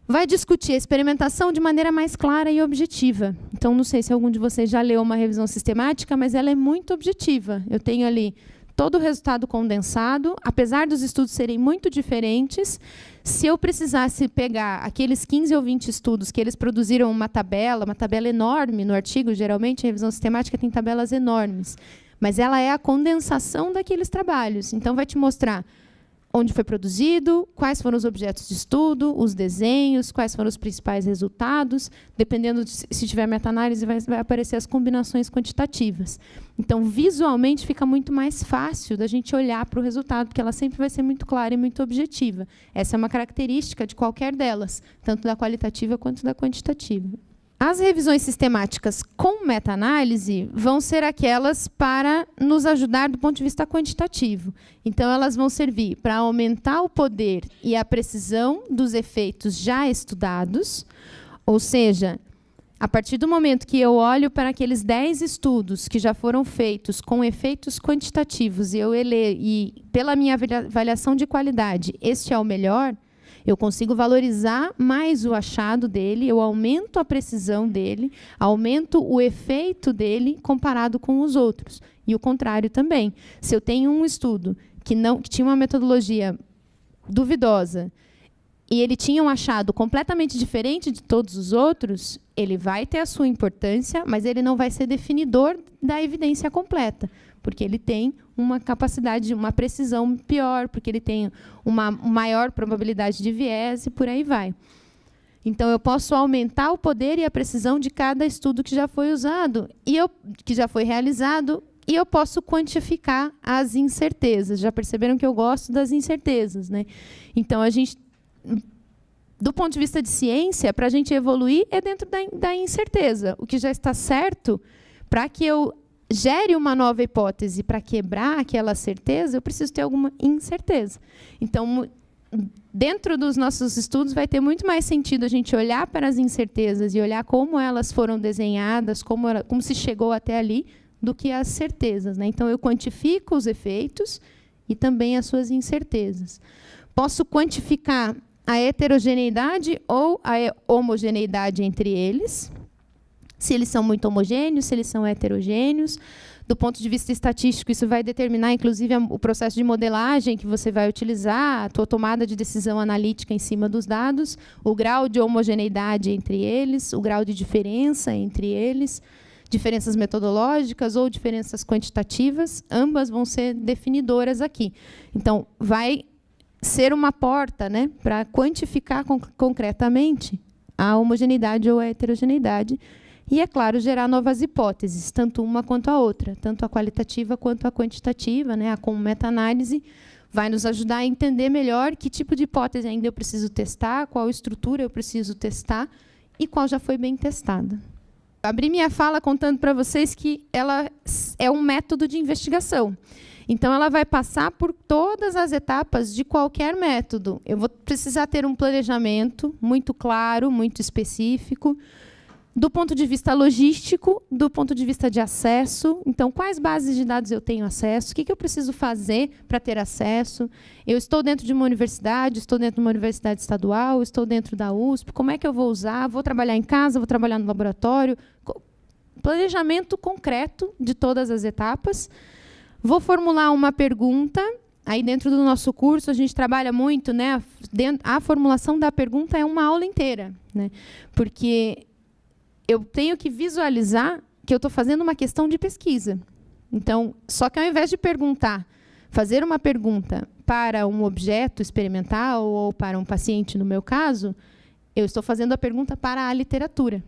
Vai discutir a experimentação de maneira mais clara e objetiva. Então, não sei se algum de vocês já leu uma revisão sistemática, mas ela é muito objetiva. Eu tenho ali todo o resultado condensado, apesar dos estudos serem muito diferentes. Se eu precisasse pegar aqueles 15 ou 20 estudos que eles produziram uma tabela enorme no artigo, geralmente a revisão sistemática tem tabelas enormes, mas ela é a condensação daqueles trabalhos. Então, vai te mostrar onde foi produzido, quais foram os objetos de estudo, os desenhos, quais foram os principais resultados. Dependendo de se tiver meta-análise, vai aparecer as combinações quantitativas. Então, visualmente, fica muito mais fácil da gente olhar para o resultado, porque ela sempre vai ser muito clara e muito objetiva. Essa é uma característica de qualquer delas, tanto da qualitativa quanto da quantitativa. As revisões sistemáticas com meta-análise vão ser aquelas para nos ajudar do ponto de vista quantitativo. Então, elas vão servir para aumentar o poder e a precisão dos efeitos já estudados, ou seja, a partir do momento que eu olho para aqueles 10 estudos que já foram feitos com efeitos quantitativos e pela minha avaliação de qualidade, este é o melhor, eu consigo valorizar mais o achado dele, eu aumento a precisão dele, aumento o efeito dele comparado com os outros. E o contrário também. Se eu tenho um estudo que tinha uma metodologia duvidosa e ele tinha um achado completamente diferente de todos os outros, ele vai ter a sua importância, mas ele não vai ser definidor da evidência completa, porque ele tem uma capacidade, uma precisão pior, porque ele tem uma maior probabilidade de viés e por aí vai. Então, eu posso aumentar o poder e a precisão de cada estudo que já foi usado, que já foi realizado, e eu posso quantificar as incertezas. Já perceberam que eu gosto das incertezas, né? Então, do ponto de vista de ciência, para a gente evoluir, é dentro da incerteza. O que já está certo, para que eu gere uma nova hipótese para quebrar aquela certeza, eu preciso ter alguma incerteza. Então, dentro dos nossos estudos, vai ter muito mais sentido a gente olhar para as incertezas e olhar como elas foram desenhadas, como se chegou até ali, do que as certezas, né? Então, eu quantifico os efeitos e também as suas incertezas. Posso quantificar a heterogeneidade ou a homogeneidade entre eles, se eles são muito homogêneos, se eles são heterogêneos. Do ponto de vista estatístico, isso vai determinar, inclusive, o processo de modelagem que você vai utilizar, a tua tomada de decisão analítica em cima dos dados, o grau de homogeneidade entre eles, o grau de diferença entre eles, diferenças metodológicas ou diferenças quantitativas, ambas vão ser definidoras aqui. Então, vai ser uma porta, né, para quantificar concretamente a homogeneidade ou a heterogeneidade, e, é claro, gerar novas hipóteses, tanto uma quanto a outra, tanto a qualitativa quanto a quantitativa, né? A com meta-análise vai nos ajudar a entender melhor que tipo de hipótese ainda eu preciso testar, qual estrutura eu preciso testar e qual já foi bem testada. Abri minha fala contando para vocês que ela é um método de investigação. Então, ela vai passar por todas as etapas de qualquer método. Eu vou precisar ter um planejamento muito claro, muito específico, do ponto de vista logístico, do ponto de vista de acesso. Então, quais bases de dados eu tenho acesso? O que eu preciso fazer para ter acesso? Eu estou dentro de uma universidade, estou dentro de uma universidade estadual, estou dentro da USP, como é que eu vou usar? Vou trabalhar em casa, vou trabalhar no laboratório? Planejamento concreto de todas as etapas. Vou formular uma pergunta. Aí, dentro do nosso curso, a gente trabalha muito, né? A formulação da pergunta é uma aula inteira, né? Porque eu tenho que visualizar que eu estou fazendo uma questão de pesquisa. Então, só que ao invés de fazer uma pergunta para um objeto experimental ou para um paciente, no meu caso, eu estou fazendo a pergunta para a literatura.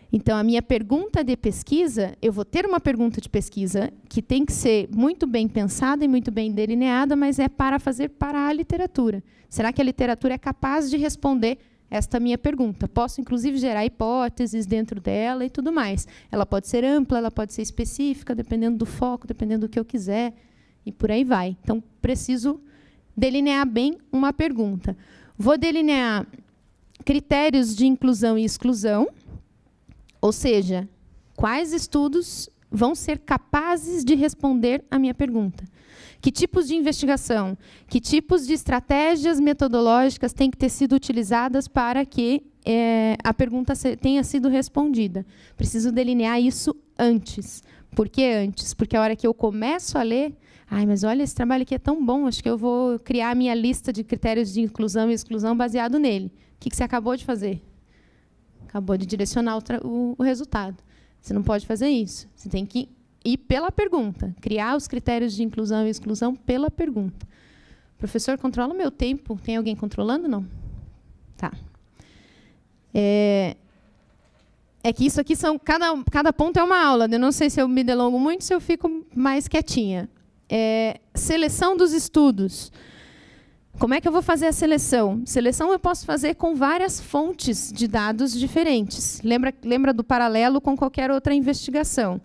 Então, a minha pergunta de pesquisa, eu vou ter uma pergunta de pesquisa que tem que ser muito bem pensada e muito bem delineada, mas é para fazer para a literatura. Será que a literatura é capaz de responder esta minha pergunta? Posso, inclusive, gerar hipóteses dentro dela e tudo mais. Ela pode ser ampla, ela pode ser específica, dependendo do foco, dependendo do que eu quiser, e por aí vai. Então, preciso delinear bem uma pergunta. Vou delinear critérios de inclusão e exclusão, ou seja, quais estudos vão ser capazes de responder à minha pergunta. Que tipos de investigação, que tipos de estratégias metodológicas têm que ter sido utilizadas para que a pergunta tenha sido respondida. Preciso delinear isso antes. Por que antes? Porque a hora que eu começo a ler, mas olha, esse trabalho aqui é tão bom, acho que eu vou criar a minha lista de critérios de inclusão e exclusão baseado nele. O que você acabou de fazer? Acabou de direcionar o resultado. Você não pode fazer isso. Você tem que ir pela pergunta, criar os critérios de inclusão e exclusão pela pergunta. Professor, controla o meu tempo. Tem alguém controlando? Não? Tá. É que isso aqui são... Cada ponto é uma aula. Eu não sei se eu me delongo muito, se eu fico mais quietinha. Seleção dos estudos. Como é que eu vou fazer a seleção? Seleção eu posso fazer com várias fontes de dados diferentes. Lembra do paralelo com qualquer outra investigação.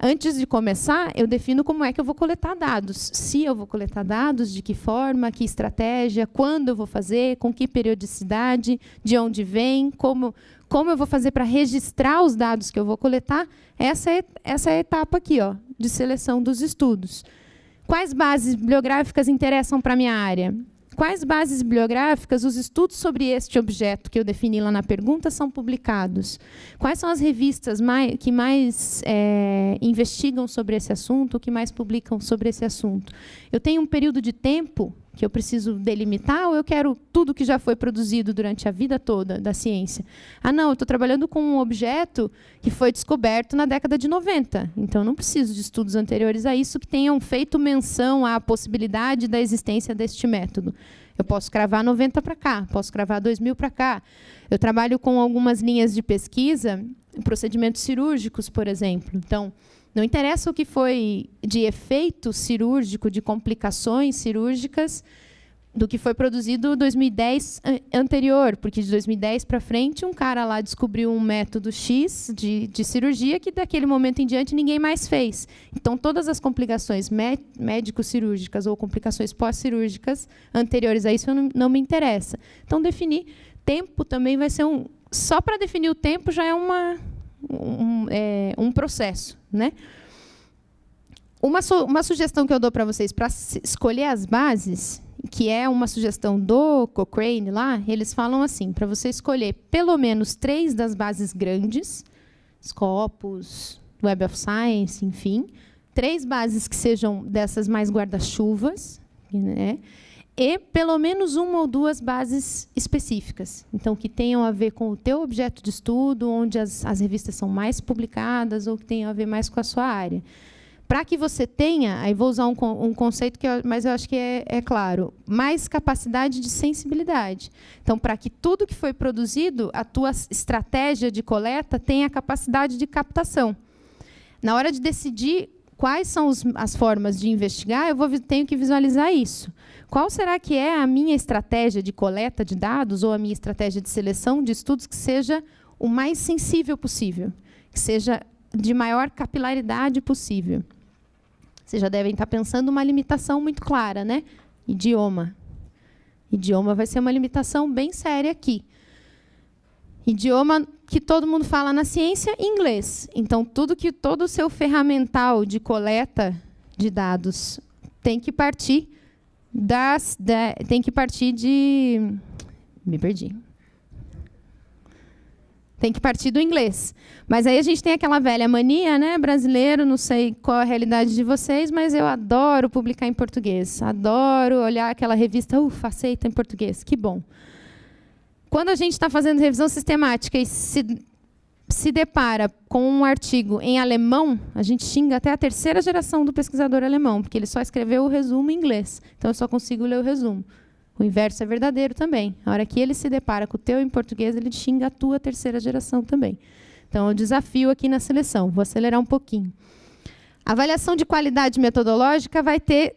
Antes de começar, eu defino como é que eu vou coletar dados. Se eu vou coletar dados, de que forma, que estratégia, quando eu vou fazer, com que periodicidade, de onde vem, como eu vou fazer para registrar os dados que eu vou coletar. Essa é a etapa aqui, ó, de seleção dos estudos. Quais bases bibliográficas interessam para a minha área? Quais bases bibliográficas os estudos sobre este objeto que eu defini lá na pergunta são publicados? Quais são as revistas que mais investigam sobre esse assunto, que mais publicam sobre esse assunto? Eu tenho um período de tempo que eu preciso delimitar ou eu quero tudo que já foi produzido durante a vida toda da ciência? Não, eu estou trabalhando com um objeto que foi descoberto na década de 90. Então, não preciso de estudos anteriores a isso que tenham feito menção à possibilidade da existência deste método. Eu posso cravar 90 para cá, posso cravar 2000 para cá. Eu trabalho com algumas linhas de pesquisa, procedimentos cirúrgicos, por exemplo. Então, não interessa o que foi de efeito cirúrgico, de complicações cirúrgicas, do que foi produzido em 2010 anterior, porque de 2010 para frente, um cara lá descobriu um método X de cirurgia que, daquele momento em diante, ninguém mais fez. Então, todas as complicações médico-cirúrgicas ou complicações pós-cirúrgicas anteriores a isso não me interessa. Então, definir tempo também vai ser só para definir o tempo já é um processo, né? Uma sugestão que eu dou para vocês para escolher as bases, que é uma sugestão do Cochrane lá, eles falam assim, para você escolher pelo menos 3 das bases grandes, Scopus, Web of Science, enfim, 3 bases que sejam dessas mais guarda-chuvas, né? E pelo menos 1 ou 2 bases específicas. Então, que tenham a ver com o teu objeto de estudo, onde as revistas são mais publicadas ou que tenham a ver mais com a sua área. Para que você tenha, aí vou usar um conceito, mas eu acho que é claro, mais capacidade de sensibilidade. Então, para que tudo que foi produzido, a tua estratégia de coleta tenha capacidade de captação. Na hora de decidir quais são as formas de investigar, tenho que visualizar isso. Qual será que é a minha estratégia de coleta de dados ou a minha estratégia de seleção de estudos que seja o mais sensível possível, que seja de maior capilaridade possível? Vocês já devem estar pensando uma limitação muito clara, né? Idioma. Idioma vai ser uma limitação bem séria aqui. Idioma que todo mundo fala na ciência, inglês. Então, todo o seu ferramental de coleta de dados tem que partir me perdi. Tem que partir do inglês. Mas aí a gente tem aquela velha mania, né, brasileiro, não sei qual a realidade de vocês, mas eu adoro publicar em português. Adoro olhar aquela revista, aceita em português, que bom. Quando a gente está fazendo revisão sistemática e se depara com um artigo em alemão, a gente xinga até a 3ª geração do pesquisador alemão, porque ele só escreveu o resumo em inglês. Então, eu só consigo ler o resumo. O inverso é verdadeiro também. A hora que ele se depara com o teu em português, ele xinga a tua 3ª geração também. Então, é um desafio aqui na seleção. Vou acelerar um pouquinho. A avaliação de qualidade metodológica vai ter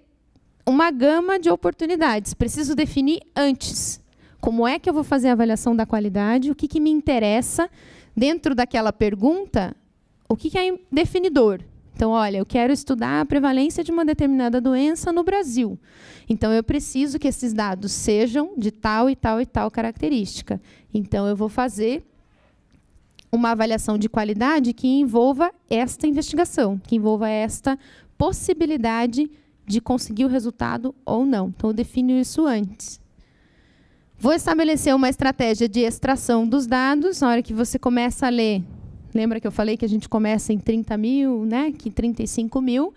uma gama de oportunidades. Preciso definir antes. Como é que eu vou fazer a avaliação da qualidade? O que me interessa dentro daquela pergunta? O que é definidor? Então, olha, eu quero estudar a prevalência de uma determinada doença no Brasil. Então, eu preciso que esses dados sejam de tal e tal e tal característica. Então, eu vou fazer uma avaliação de qualidade que envolva esta investigação, que envolva esta possibilidade de conseguir o resultado ou não. Então, eu defino isso antes. Vou estabelecer uma estratégia de extração dos dados. Na hora que você começa a ler, lembra que eu falei que a gente começa em 30 mil, né? Que 35 mil.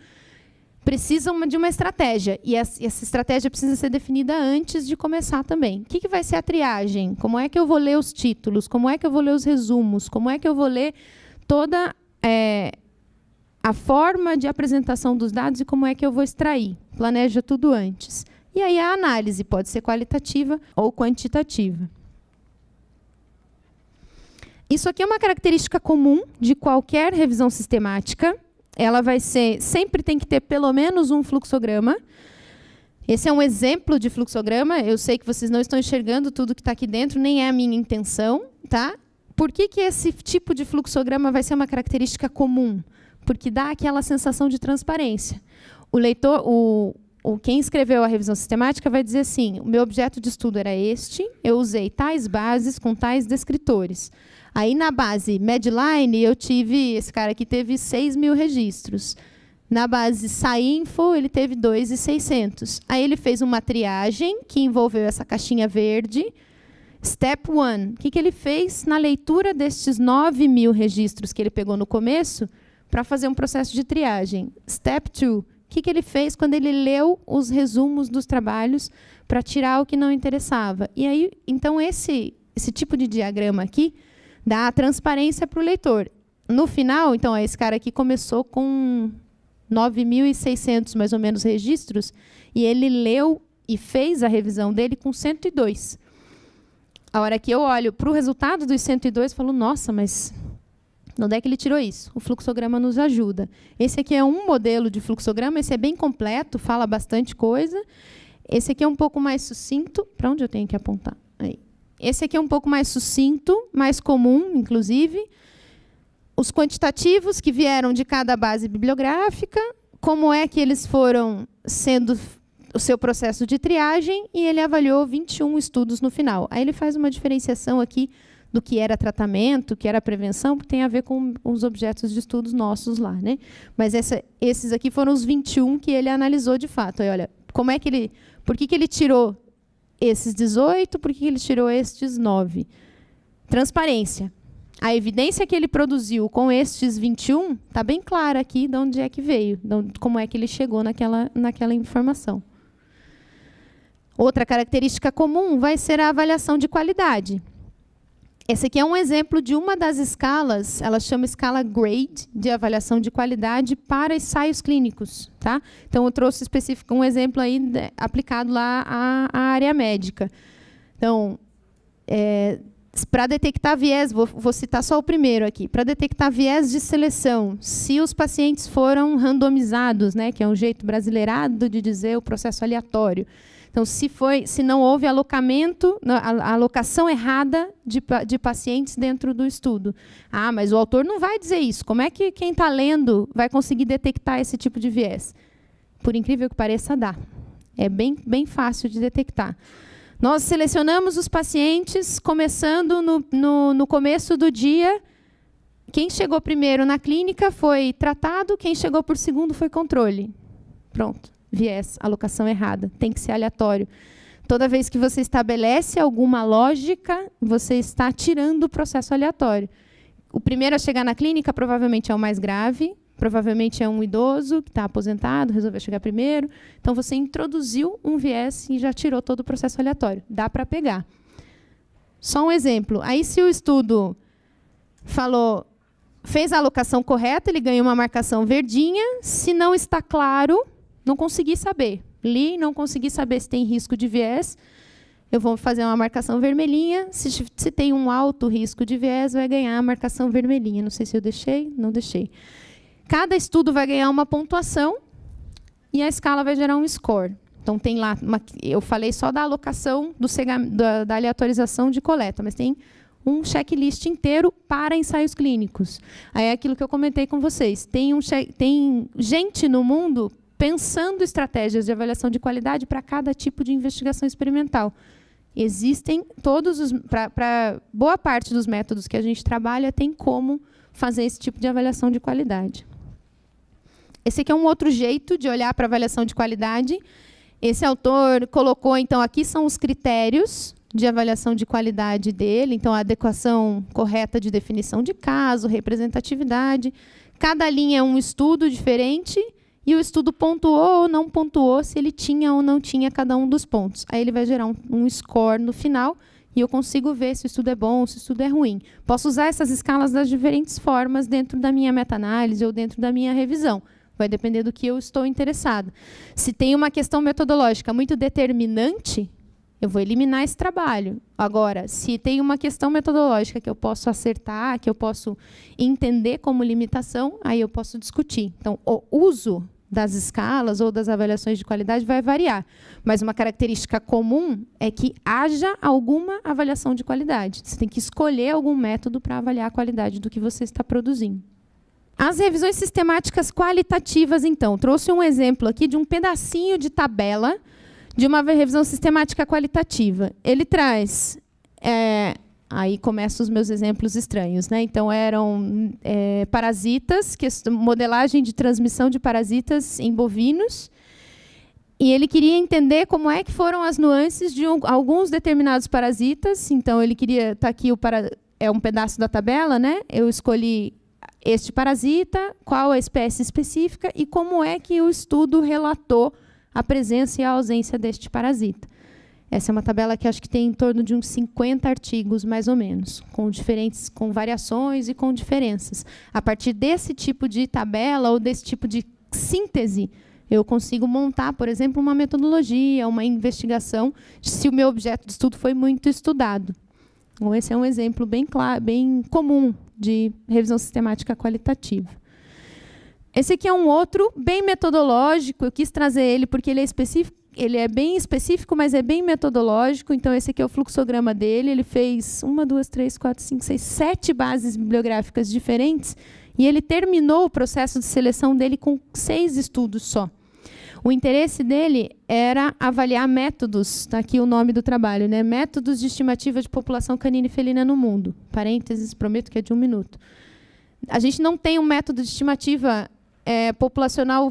Precisa de uma estratégia. E essa estratégia precisa ser definida antes de começar também. O que vai ser a triagem? Como é que eu vou ler os títulos? Como é que eu vou ler os resumos? Como é que eu vou ler toda a forma de apresentação dos dados e como é que eu vou extrair? Planeja tudo antes. E aí a análise pode ser qualitativa ou quantitativa. Isso aqui é uma característica comum de qualquer revisão sistemática. Ela vai ser, sempre tem que ter pelo menos um fluxograma. Esse é um exemplo de fluxograma. Eu sei que vocês não estão enxergando tudo que está aqui dentro, nem é a minha intenção, tá? Por que esse tipo de fluxograma vai ser uma característica comum? Porque dá aquela sensação de transparência. O leitor, quem escreveu a revisão sistemática vai dizer assim, o meu objeto de estudo era este, eu usei tais bases com tais descritores. Aí, na base Medline, eu tive, esse cara aqui teve 6 mil registros. Na base Sainfo, ele teve 2.600. Aí, ele fez uma triagem que envolveu essa caixinha verde. Step 1, o que ele fez na leitura destes 9 mil registros que ele pegou no começo para fazer um processo de triagem? Step 2, o que ele fez quando ele leu os resumos dos trabalhos para tirar o que não interessava? E aí, então, esse tipo de diagrama aqui dá a transparência para o leitor. No final, então, esse cara aqui começou com 9.600, mais ou menos, registros, e ele leu e fez a revisão dele com 102. A hora que eu olho para o resultado dos 102, eu falo, nossa, mas de onde é que ele tirou isso? O fluxograma nos ajuda. Esse aqui é um modelo de fluxograma, esse é bem completo, fala bastante coisa. Esse aqui é um pouco mais sucinto. Para onde eu tenho que apontar? Aí. Esse aqui é um pouco mais sucinto, mais comum, inclusive. Os quantitativos que vieram de cada base bibliográfica, como é que eles foram sendo o seu processo de triagem, e ele avaliou 21 estudos no final. Aí ele faz uma diferenciação aqui do que era tratamento, o que era prevenção, que tem a ver com os objetos de estudos nossos lá, né? Mas esses aqui foram os 21 que ele analisou de fato. Aí, olha, como é que por que ele tirou esses 18, por que ele tirou estes 9? Transparência. A evidência que ele produziu com estes 21 está bem clara aqui de onde é que veio, como é que ele chegou naquela informação. Outra característica comum vai ser a avaliação de qualidade. Esse aqui é um exemplo de uma das escalas, ela chama escala GRADE, de avaliação de qualidade para ensaios clínicos. Tá? Então, eu trouxe um exemplo aí aplicado lá à área médica. Então, para detectar viés, vou citar só o primeiro aqui, para detectar viés de seleção, se os pacientes foram randomizados, né, que é um jeito brasileirado de dizer o processo aleatório. Então, se não houve a alocação errada de pacientes dentro do estudo. Ah, mas o autor não vai dizer isso. Como é que quem está lendo vai conseguir detectar esse tipo de viés? Por incrível que pareça, dá. É bem fácil de detectar. Nós selecionamos os pacientes, começando no começo do dia. Quem chegou primeiro na clínica foi tratado, quem chegou por segundo foi controle. Pronto. Viés, alocação errada, tem que ser aleatório. Toda vez que você estabelece alguma lógica, você está tirando o processo aleatório. O primeiro a chegar na clínica provavelmente é o mais grave, provavelmente é um idoso que está aposentado, resolveu chegar primeiro. Então, você introduziu um viés e já tirou todo o processo aleatório. Dá para pegar. Só um exemplo. Aí, se o estudo fez a alocação correta, ele ganha uma marcação verdinha. Se não está claro, não consegui saber. Li, não consegui saber se tem risco de viés. Eu vou fazer uma marcação vermelhinha. Se tem um alto risco de viés, vai ganhar a marcação vermelhinha. Não sei se eu deixei, não deixei. Cada estudo vai ganhar uma pontuação e a escala vai gerar um score. Então, tem lá, eu falei só da alocação, da aleatorização de coleta, mas tem um checklist inteiro para ensaios clínicos. Aí é aquilo que eu comentei com vocês. Tem gente no mundo pensando estratégias de avaliação de qualidade para cada tipo de investigação experimental. Existem para boa parte dos métodos que a gente trabalha, tem como fazer esse tipo de avaliação de qualidade. Esse aqui é um outro jeito de olhar para a avaliação de qualidade. Esse autor colocou, então, aqui são os critérios de avaliação de qualidade dele. Então, a adequação correta de definição de caso, representatividade. Cada linha é um estudo diferente e o estudo pontuou ou não pontuou se ele tinha ou não tinha cada um dos pontos. Aí ele vai gerar um score no final e eu consigo ver se o estudo é bom, se o estudo é ruim. Posso usar essas escalas das diferentes formas dentro da minha meta-análise ou dentro da minha revisão. Vai depender do que eu estou interessado. Se tem uma questão metodológica muito determinante, eu vou eliminar esse trabalho. Agora, se tem uma questão metodológica que eu posso acertar, que eu posso entender como limitação, aí eu posso discutir. Então, o uso das escalas ou das avaliações de qualidade vai variar. Mas uma característica comum é que haja alguma avaliação de qualidade. Você tem que escolher algum método para avaliar a qualidade do que você está produzindo. As revisões sistemáticas qualitativas, então. Trouxe um exemplo aqui de um pedacinho de tabela de uma revisão sistemática qualitativa. Ele traz... aí começam os meus exemplos estranhos, né? Então, eram parasitas, modelagem de transmissão de parasitas em bovinos. E ele queria entender como é que foram as nuances de alguns determinados parasitas. Então, ele queria... Está aqui um pedaço da tabela, né? Eu escolhi este parasita, qual a espécie específica e como é que o estudo relatou a presença e a ausência deste parasita. Essa é uma tabela que acho que tem em torno de uns 50 artigos, mais ou menos, com variações e com diferenças. A partir desse tipo de tabela ou desse tipo de síntese, eu consigo montar, por exemplo, uma metodologia, uma investigação, se o meu objeto de estudo foi muito estudado. Então, esse é um exemplo bem claro, bem comum de revisão sistemática qualitativa. Esse aqui é um outro, bem metodológico. Eu quis trazer ele porque ele é específico. Ele é bem específico, mas é bem metodológico. Então, esse aqui é o fluxograma dele. Ele fez 7 bases bibliográficas diferentes. E ele terminou o processo de seleção dele com 6 estudos só. O interesse dele era avaliar métodos, está aqui o nome do trabalho, né? Métodos de estimativa de população canina e felina no mundo. Parênteses, prometo que é de 1 minuto. A gente não tem um método de estimativa populacional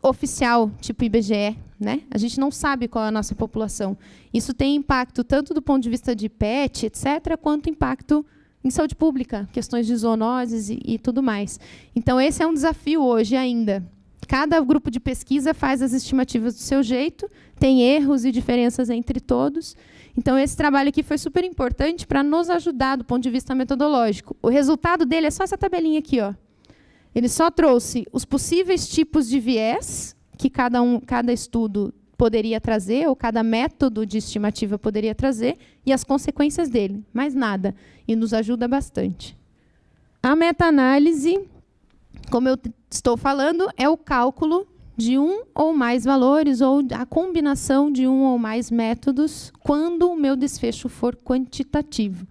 oficial, tipo IBGE, né? A gente não sabe qual é a nossa população. Isso tem impacto tanto do ponto de vista de PET, etc., quanto impacto em saúde pública, questões de zoonoses e tudo mais. Então, esse é um desafio hoje ainda. Cada grupo de pesquisa faz as estimativas do seu jeito, tem erros e diferenças entre todos. Então, esse trabalho aqui foi super importante para nos ajudar do ponto de vista metodológico. O resultado dele é só essa tabelinha aqui, ó. Ele só trouxe os possíveis tipos de viés que cada estudo poderia trazer, ou cada método de estimativa poderia trazer, e as consequências dele. Mais nada. E nos ajuda bastante. A meta-análise, como eu estou falando, é o cálculo de um ou mais valores, ou a combinação de um ou mais métodos, quando o meu desfecho for quantitativo.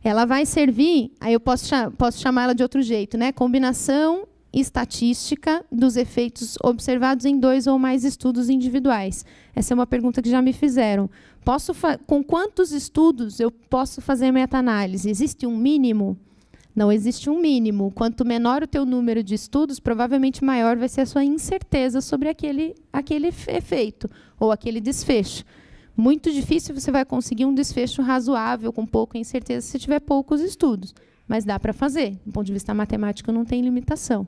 Ela vai servir, aí eu posso chamar ela de outro jeito, né? Combinação estatística dos efeitos observados em 2 ou mais estudos individuais. Essa é uma pergunta que já me fizeram. Com quantos estudos eu posso fazer meta-análise? Existe um mínimo? Não existe um mínimo. Quanto menor o teu número de estudos, provavelmente maior vai ser a sua incerteza sobre aquele efeito ou aquele desfecho. Muito difícil você vai conseguir um desfecho razoável, com pouca incerteza, se tiver poucos estudos. Mas dá para fazer. Do ponto de vista matemático, não tem limitação.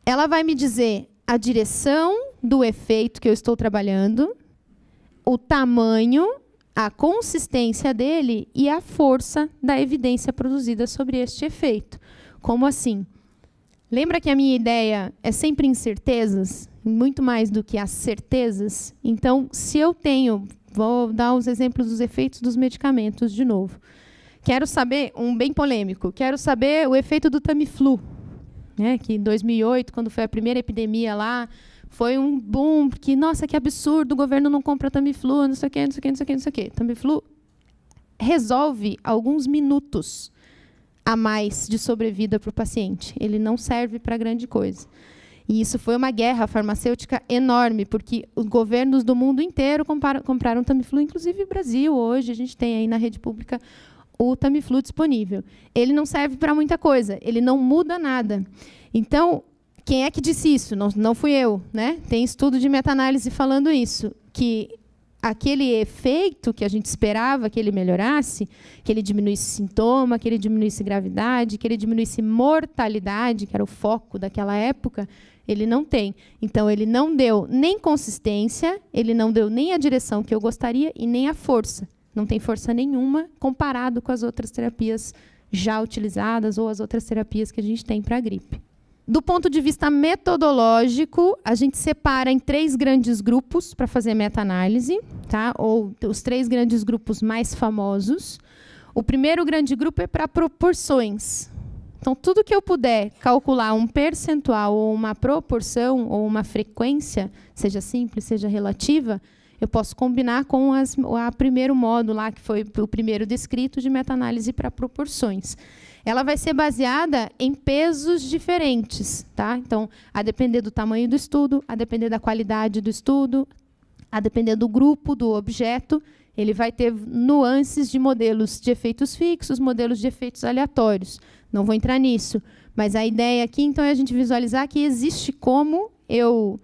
Ela vai me dizer a direção do efeito que eu estou trabalhando, o tamanho, a consistência dele e a força da evidência produzida sobre este efeito. Como assim? Lembra que a minha ideia é sempre incertezas? Muito mais do que as certezas? Então, se eu tenho... Vou dar os exemplos dos efeitos dos medicamentos de novo. Quero saber, um bem polêmico, quero saber o efeito do Tamiflu, né, que em 2008, quando foi a primeira epidemia lá, foi um boom, porque, nossa, que absurdo, o governo não compra Tamiflu, não sei o quê, não sei o quê, não sei o quê, não sei o quê. Tamiflu resolve alguns minutos a mais de sobrevida para o paciente. Ele não serve para grande coisa. E isso foi uma guerra farmacêutica enorme, porque os governos do mundo inteiro compraram Tamiflu, inclusive o Brasil. Hoje a gente tem aí na rede pública o Tamiflu disponível. Ele não serve para muita coisa, ele não muda nada. Então, quem é que disse isso? Não fui eu, né? Tem estudo de meta-análise falando isso, que aquele efeito que a gente esperava que ele melhorasse, que ele diminuísse sintoma, que ele diminuísse gravidade, que ele diminuísse mortalidade, que era o foco daquela época, ele não tem. Então, ele não deu nem consistência, ele não deu nem a direção que eu gostaria e nem a força. Não tem força nenhuma comparado com as outras terapias já utilizadas ou as outras terapias que a gente tem para a gripe. Do ponto de vista metodológico, a gente separa em 3 grandes grupos para fazer meta-análise, tá? Ou os 3 grandes grupos mais famosos. O primeiro grande grupo é para proporções. Então, tudo que eu puder calcular um percentual ou uma proporção ou uma frequência, seja simples, seja relativa, eu posso combinar com o primeiro módulo lá, que foi o primeiro descrito de meta-análise para proporções. Ela vai ser baseada em pesos diferentes, tá? Então, a depender do tamanho do estudo, a depender da qualidade do estudo, a depender do grupo, do objeto, ele vai ter nuances de modelos de efeitos fixos, modelos de efeitos aleatórios. Não vou entrar nisso, mas a ideia aqui, então, é a gente visualizar que existe como eu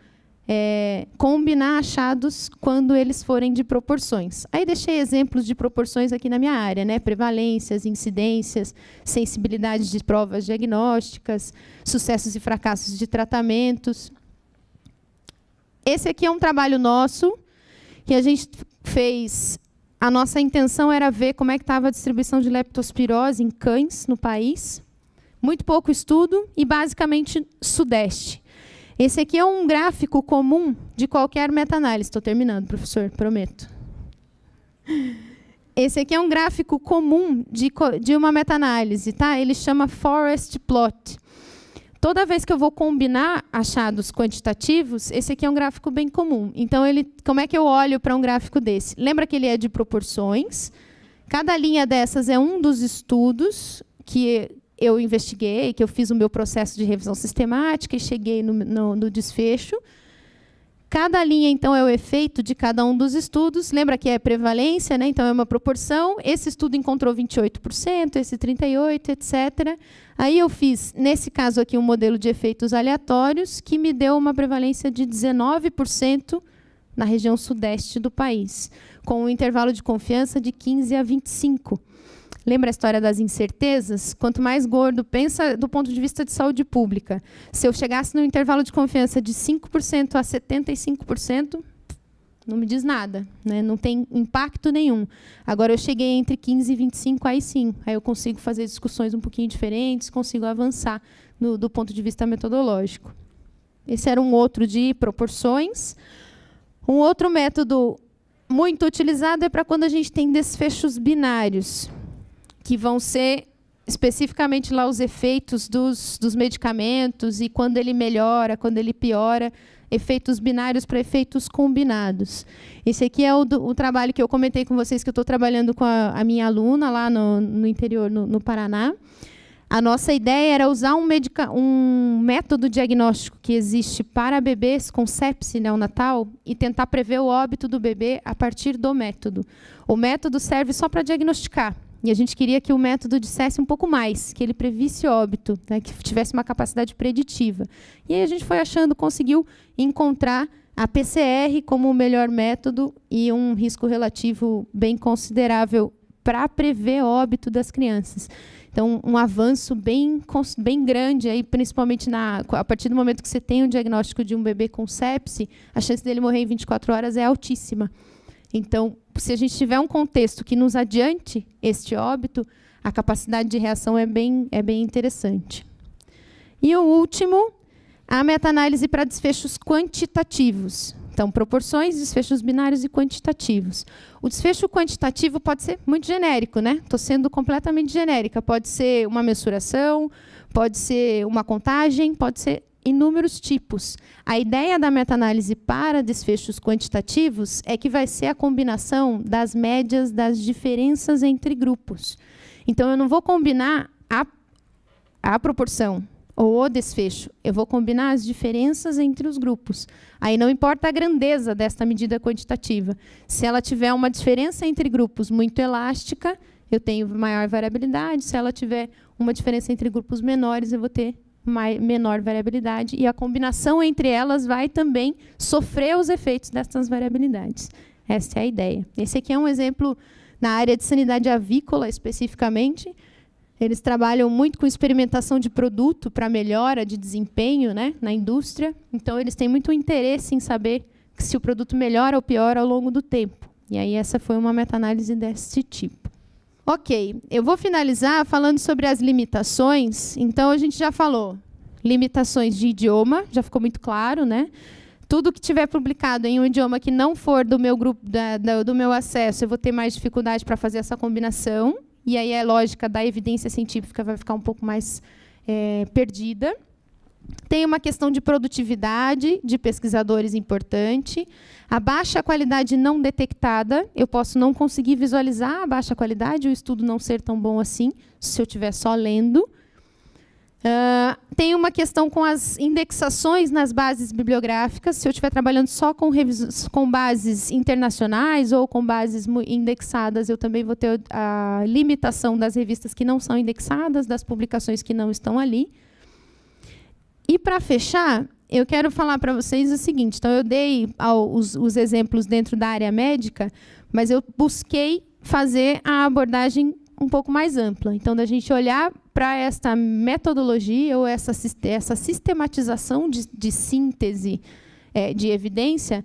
combinar achados quando eles forem de proporções. Aí deixei exemplos de proporções aqui na minha área, né? Prevalências, incidências, sensibilidade de provas diagnósticas, sucessos e fracassos de tratamentos. Esse aqui é um trabalho nosso, que a gente fez. A nossa intenção era ver como é que estava a distribuição de leptospirose em cães no país. Muito pouco estudo e, basicamente, Sudeste. Esse aqui é um gráfico comum de qualquer meta-análise. Estou terminando, professor, prometo. Esse aqui é um gráfico comum de uma meta-análise, tá? Ele chama Forest Plot. Toda vez que eu vou combinar achados quantitativos, esse aqui é um gráfico bem comum. Então, como é que eu olho para um gráfico desse? Lembra que ele é de proporções. Cada linha dessas é um dos estudos que eu investiguei, que eu fiz o meu processo de revisão sistemática e cheguei no desfecho. Cada linha, então, é o efeito de cada um dos estudos. Lembra que é prevalência, né? Então, é uma proporção. Esse estudo encontrou 28%, esse 38%, etc. Aí eu fiz, nesse caso aqui, um modelo de efeitos aleatórios que me deu uma prevalência de 19% na região sudeste do país, com um intervalo de confiança de 15 a 25%. Lembra a história das incertezas? Quanto mais gordo, pensa do ponto de vista de saúde pública. Se eu chegasse no intervalo de confiança de 5% a 75%, não me diz nada, né? Não tem impacto nenhum. Agora, eu cheguei entre 15% e 25%, aí sim. Aí eu consigo fazer discussões um pouquinho diferentes, consigo avançar do ponto de vista metodológico. Esse era um outro de proporções. Um outro método muito utilizado é para quando a gente tem desfechos binários, que vão ser especificamente lá os efeitos dos medicamentos e quando ele melhora, quando ele piora, efeitos binários para efeitos combinados. Esse aqui é o trabalho que eu comentei com vocês, que eu estou trabalhando com a minha aluna lá no interior, no Paraná. A nossa ideia era usar um método diagnóstico que existe para bebês com sepse neonatal e tentar prever o óbito do bebê a partir do método. O método serve só para diagnosticar. E a gente queria que o método dissesse um pouco mais, que ele previsse óbito, né, que tivesse uma capacidade preditiva. E aí a gente foi achando, conseguiu encontrar a PCR como o melhor método e um risco relativo bem considerável para prever óbito das crianças. Então, um avanço bem grande, aí, principalmente a partir do momento que você tem um diagnóstico de um bebê com sepse, a chance dele morrer em 24 horas é altíssima. Então, se a gente tiver um contexto que nos adiante este óbito, a capacidade de reação é bem interessante. E o último, a meta-análise para desfechos quantitativos. Então, proporções, desfechos binários e quantitativos. O desfecho quantitativo pode ser muito genérico, né? Estou sendo completamente genérica. Pode ser uma mensuração, pode ser uma contagem, pode ser inúmeros tipos. A ideia da meta-análise para desfechos quantitativos é que vai ser a combinação das médias das diferenças entre grupos. Então, eu não vou combinar a proporção ou o desfecho, eu vou combinar as diferenças entre os grupos. Aí não importa a grandeza desta medida quantitativa. Se ela tiver uma diferença entre grupos muito elástica, eu tenho maior variabilidade. Se ela tiver uma diferença entre grupos menores, eu vou ter menor variabilidade. E a combinação entre elas vai também sofrer os efeitos dessas variabilidades. Essa é a ideia. Esse aqui é um exemplo na área de sanidade avícola, especificamente. Eles trabalham muito com experimentação de produto para melhora de desempenho, né, na indústria. Então, eles têm muito interesse em saber se o produto melhora ou piora ao longo do tempo. E aí, essa foi uma meta-análise desse tipo. Ok, eu vou finalizar falando sobre as limitações. Então, a gente já falou limitações de idioma, já ficou muito claro, né? Tudo que tiver publicado em um idioma que não for do meu grupo, do meu acesso, eu vou ter mais dificuldade para fazer essa combinação. E aí a lógica da evidência científica vai ficar um pouco mais perdida. Tem uma questão de produtividade de pesquisadores importante. A baixa qualidade não detectada. Eu posso não conseguir visualizar a baixa qualidade, o estudo não ser tão bom assim, se eu estiver só lendo. Tem uma questão com as indexações nas bases bibliográficas. Se eu estiver trabalhando só com bases internacionais ou com bases indexadas, eu também vou ter a limitação das revistas que não são indexadas, das publicações que não estão ali. E, para fechar, eu quero falar para vocês o seguinte. Então, eu dei os exemplos dentro da área médica, mas eu busquei fazer a abordagem um pouco mais ampla. Então, da gente olhar para esta metodologia ou essa sistematização de síntese de evidência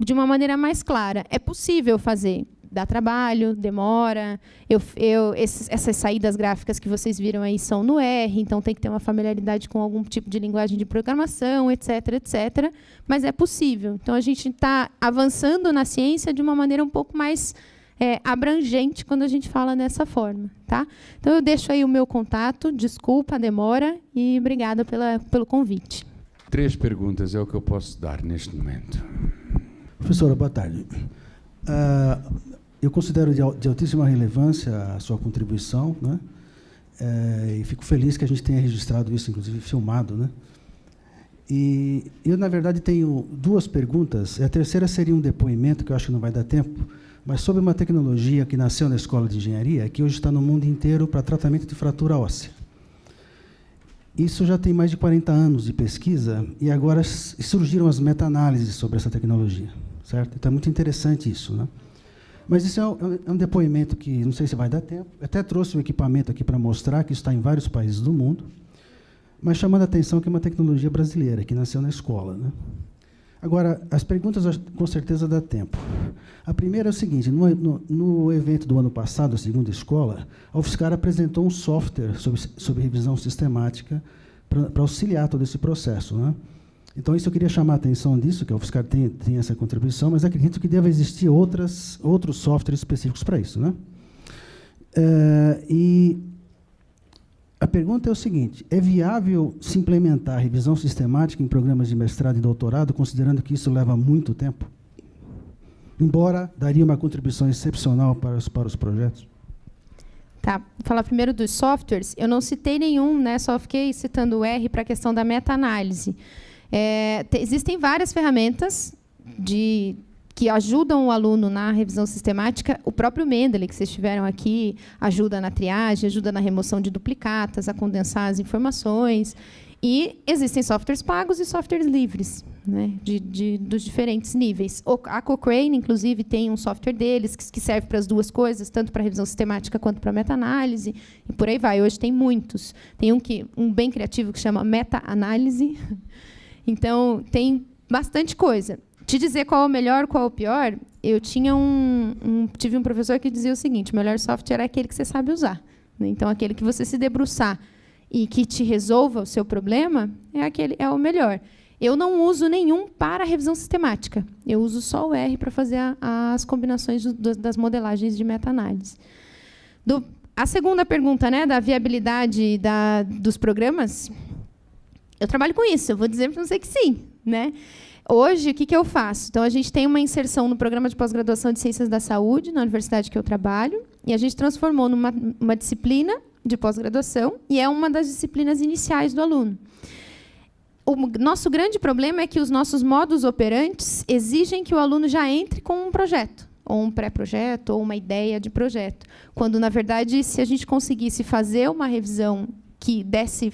de uma maneira mais clara. É possível fazer. Dá trabalho, demora. Essas saídas gráficas que vocês viram aí são no R, então tem que ter uma familiaridade com algum tipo de linguagem de programação, etc., etc. Mas é possível. Então, a gente está avançando na ciência de uma maneira um pouco mais abrangente quando a gente fala dessa forma. Tá? Então, eu deixo aí o meu contato, desculpa a demora, e obrigada pelo convite. 3 perguntas é o que eu posso dar neste momento. Professora, boa tarde. Eu considero de altíssima relevância a sua contribuição, né? E fico feliz que a gente tenha registrado isso, inclusive filmado, né? E eu, na verdade, tenho 2 perguntas. A terceira seria um depoimento, que eu acho que não vai dar tempo, mas sobre uma tecnologia que nasceu na Escola de Engenharia, que hoje está no mundo inteiro para tratamento de fratura óssea. Isso já tem mais de 40 anos de pesquisa, e agora surgiram as meta-análises sobre essa tecnologia, certo? Então, é muito interessante isso, né? Mas isso é um depoimento que não sei se vai dar tempo. Eu até trouxe o equipamento aqui para mostrar que isso está em vários países do mundo, mas chamando a atenção que é uma tecnologia brasileira, que nasceu na escola, né? Agora, as perguntas, com certeza, dá tempo. A primeira é o seguinte, no evento do ano passado, a segunda escola, a UFSCar apresentou um software sobre revisão sistemática para auxiliar todo esse processo, né? Então, isso eu queria chamar a atenção disso, que a UFSCar tem essa contribuição, mas acredito que deve existir outros softwares específicos para isso, né? E a pergunta é o seguinte, é viável se implementar a revisão sistemática em programas de mestrado e doutorado, considerando que isso leva muito tempo? Embora daria uma contribuição excepcional para os projetos? Tá, vou falar primeiro dos softwares. Eu não citei nenhum, né? Só fiquei citando o R para a questão da meta-análise. Existem várias ferramentas que ajudam o aluno na revisão sistemática. O próprio Mendeley, que vocês tiveram aqui, ajuda na triagem, ajuda na remoção de duplicatas, a condensar as informações. E existem softwares pagos e softwares livres, né, dos diferentes níveis. A Cochrane, inclusive, tem um software deles que serve para as 2 coisas, tanto para revisão sistemática quanto para meta-análise, e por aí vai. Hoje tem muitos. Tem um bem criativo que chama meta-análise. Então, tem bastante coisa. Te dizer qual é o melhor, qual é o pior, eu tive um professor que dizia o seguinte, o melhor software é aquele que você sabe usar, né? Então, aquele que você se debruçar e que te resolva o seu problema, é o melhor. Eu não uso nenhum para revisão sistemática. Eu uso só o R para fazer as combinações das modelagens de meta-análise. A segunda pergunta, né, da viabilidade dos programas, Eu trabalho com isso, eu vou dizer para você que sim, né? Hoje, o que eu faço? Então, a gente tem uma inserção no programa de pós-graduação de Ciências da Saúde, na universidade que eu trabalho, e a gente transformou numa disciplina de pós-graduação, e é uma das disciplinas iniciais do aluno. O nosso grande problema é que os nossos modus operantes exigem que o aluno já entre com um projeto, ou um pré-projeto, ou uma ideia de projeto. Quando, na verdade, se a gente conseguisse fazer uma revisão que desse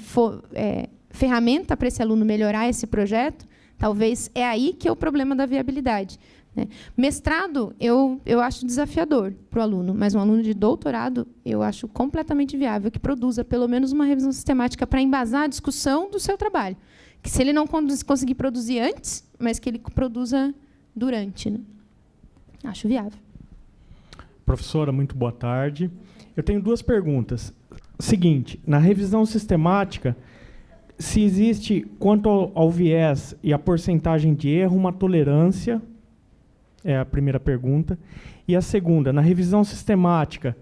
ferramenta para esse aluno melhorar esse projeto, talvez é aí que é o problema da viabilidade, né? Mestrado, eu acho desafiador para o aluno, mas um aluno de doutorado, eu acho completamente viável, que produza pelo menos uma revisão sistemática para embasar a discussão do seu trabalho. Que se ele não conseguir produzir antes, mas que ele produza durante, né? Acho viável. Professora, muito boa tarde. Eu tenho 2 perguntas. Seguinte, na revisão sistemática, se existe, quanto ao viés e a porcentagem de erro, uma tolerância, é a primeira pergunta. E a segunda, na revisão sistemática,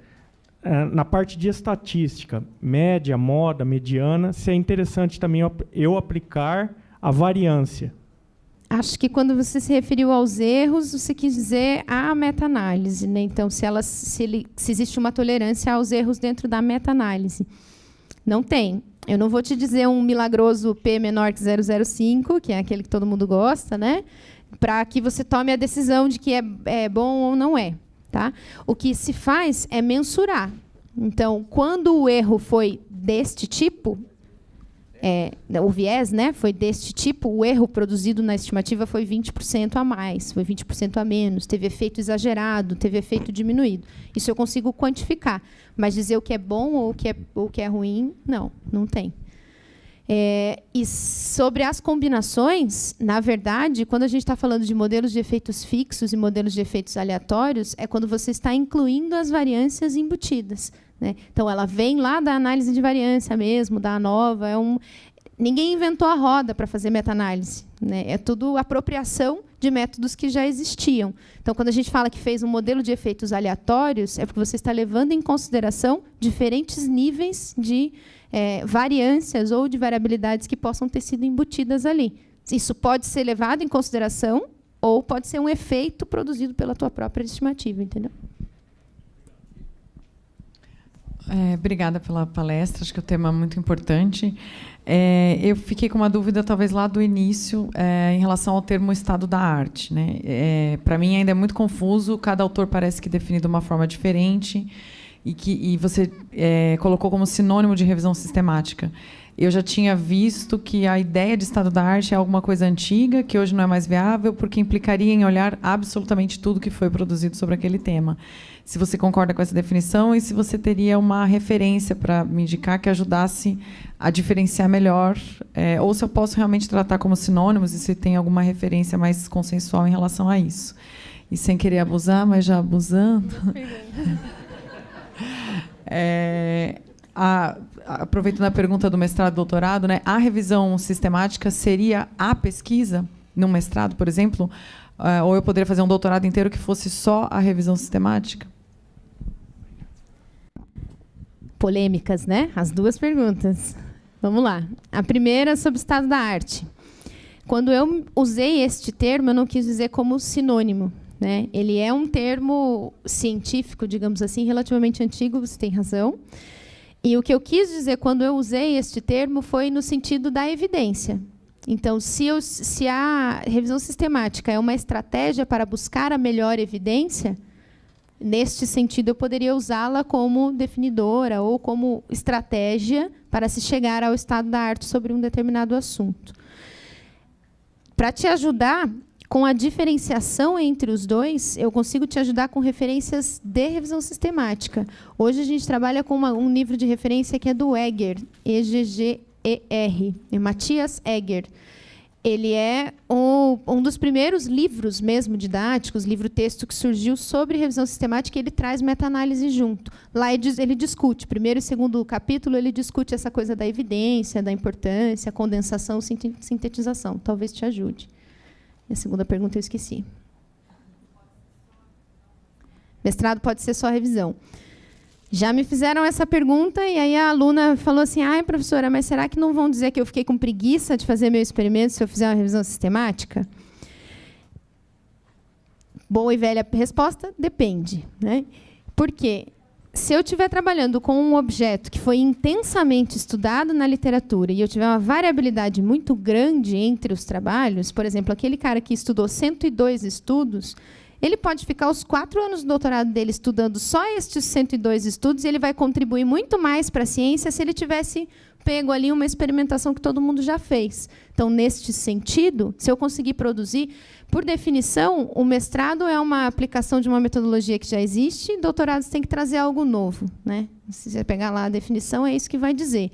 na parte de estatística, média, moda, mediana, se é interessante também eu aplicar a variância. Acho que quando você se referiu aos erros, você quis dizer a meta-análise, né? Então, se existe uma tolerância aos erros dentro da meta-análise. Não tem. Eu não vou te dizer um milagroso P menor que 0,05, que é aquele que todo mundo gosta, né? Para que você tome a decisão de que é bom ou não é. Tá? O que se faz é mensurar. Então, quando o erro foi deste tipo, o viés, né, foi deste tipo, o erro produzido na estimativa foi 20% a mais, foi 20% a menos, teve efeito exagerado, teve efeito diminuído. Isso eu consigo quantificar. Mas dizer o que é bom ou o que é ruim, não tem. E sobre as combinações, na verdade, quando a gente está falando de modelos de efeitos fixos e modelos de efeitos aleatórios, é quando você está incluindo as variâncias embutidas, né? Então, ela vem lá da análise de variância mesmo, da ANOVA. Ninguém inventou a roda para fazer meta-análise, né? É tudo apropriação de métodos que já existiam. Então, quando a gente fala que fez um modelo de efeitos aleatórios, é porque você está levando em consideração diferentes níveis de variâncias ou de variabilidades que possam ter sido embutidas ali. Isso pode ser levado em consideração ou pode ser um efeito produzido pela tua própria estimativa, entendeu? Obrigada pela palestra, acho que o tema é muito importante. Eu fiquei com uma dúvida, talvez, lá do início, em relação ao termo estado da arte, né? Para mim, ainda é muito confuso, cada autor parece que define de uma forma diferente, e você colocou como sinônimo de revisão sistemática. Eu já tinha visto que a ideia de estado da arte é alguma coisa antiga, que hoje não é mais viável, porque implicaria em olhar absolutamente tudo que foi produzido sobre aquele tema. Se você concorda com essa definição e se você teria uma referência para me indicar que ajudasse a diferenciar melhor, ou se eu posso realmente tratar como sinônimos e se tem alguma referência mais consensual em relação a isso. E sem querer abusar, mas já abusando... aproveitando a pergunta do mestrado e doutorado, né, a revisão sistemática seria a pesquisa no mestrado, por exemplo? Ou eu poderia fazer um doutorado inteiro que fosse só a revisão sistemática? Polêmicas, né? As 2 perguntas. Vamos lá. A primeira sobre o estado da arte. Quando eu usei este termo, eu não quis dizer como sinônimo, né? Ele é um termo científico, digamos assim, relativamente antigo, você tem razão. E o que eu quis dizer quando eu usei este termo foi no sentido da evidência. Então, se a revisão sistemática é uma estratégia para buscar a melhor evidência, neste sentido, eu poderia usá-la como definidora ou como estratégia para se chegar ao estado da arte sobre um determinado assunto. Para te ajudar com a diferenciação entre os dois, eu consigo te ajudar com referências de revisão sistemática. Hoje a gente trabalha com um livro de referência que é do Egger, E-G-G-E-R, Matthias Egger. Ele é um dos primeiros livros mesmo didáticos, livro-texto que surgiu sobre revisão sistemática, e ele traz meta-análise junto. Lá ele discute, primeiro e segundo capítulo, ele discute essa coisa da evidência, da importância, condensação, sintetização. Talvez te ajude. E a segunda pergunta eu esqueci. Mestrado pode ser só revisão. Já me fizeram essa pergunta e aí a aluna falou assim: ai, professora, mas será que não vão dizer que eu fiquei com preguiça de fazer meu experimento se eu fizer uma revisão sistemática? Boa e velha resposta, depende, né? Por quê? Se eu estiver trabalhando com um objeto que foi intensamente estudado na literatura e eu tiver uma variabilidade muito grande entre os trabalhos, por exemplo, aquele cara que estudou 102 estudos, ele pode ficar os 4 anos do doutorado dele estudando só estes 102 estudos e ele vai contribuir muito mais para a ciência se ele tivesse pego ali uma experimentação que todo mundo já fez. Então, neste sentido, se eu conseguir produzir, por definição, o mestrado é uma aplicação de uma metodologia que já existe, e doutorados tem que trazer algo novo, né? Se você pegar lá a definição, é isso que vai dizer.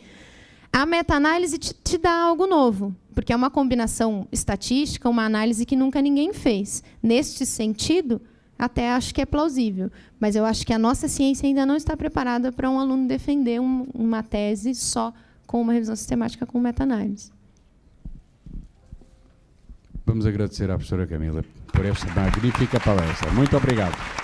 A meta-análise te dá algo novo, porque é uma combinação estatística, uma análise que nunca ninguém fez. Neste sentido, até acho que é plausível, mas eu acho que a nossa ciência ainda não está preparada para um aluno defender uma tese só com uma revisão sistemática com meta-análise. Vamos agradecer à professora Camila por esta magnífica palestra. Muito obrigado.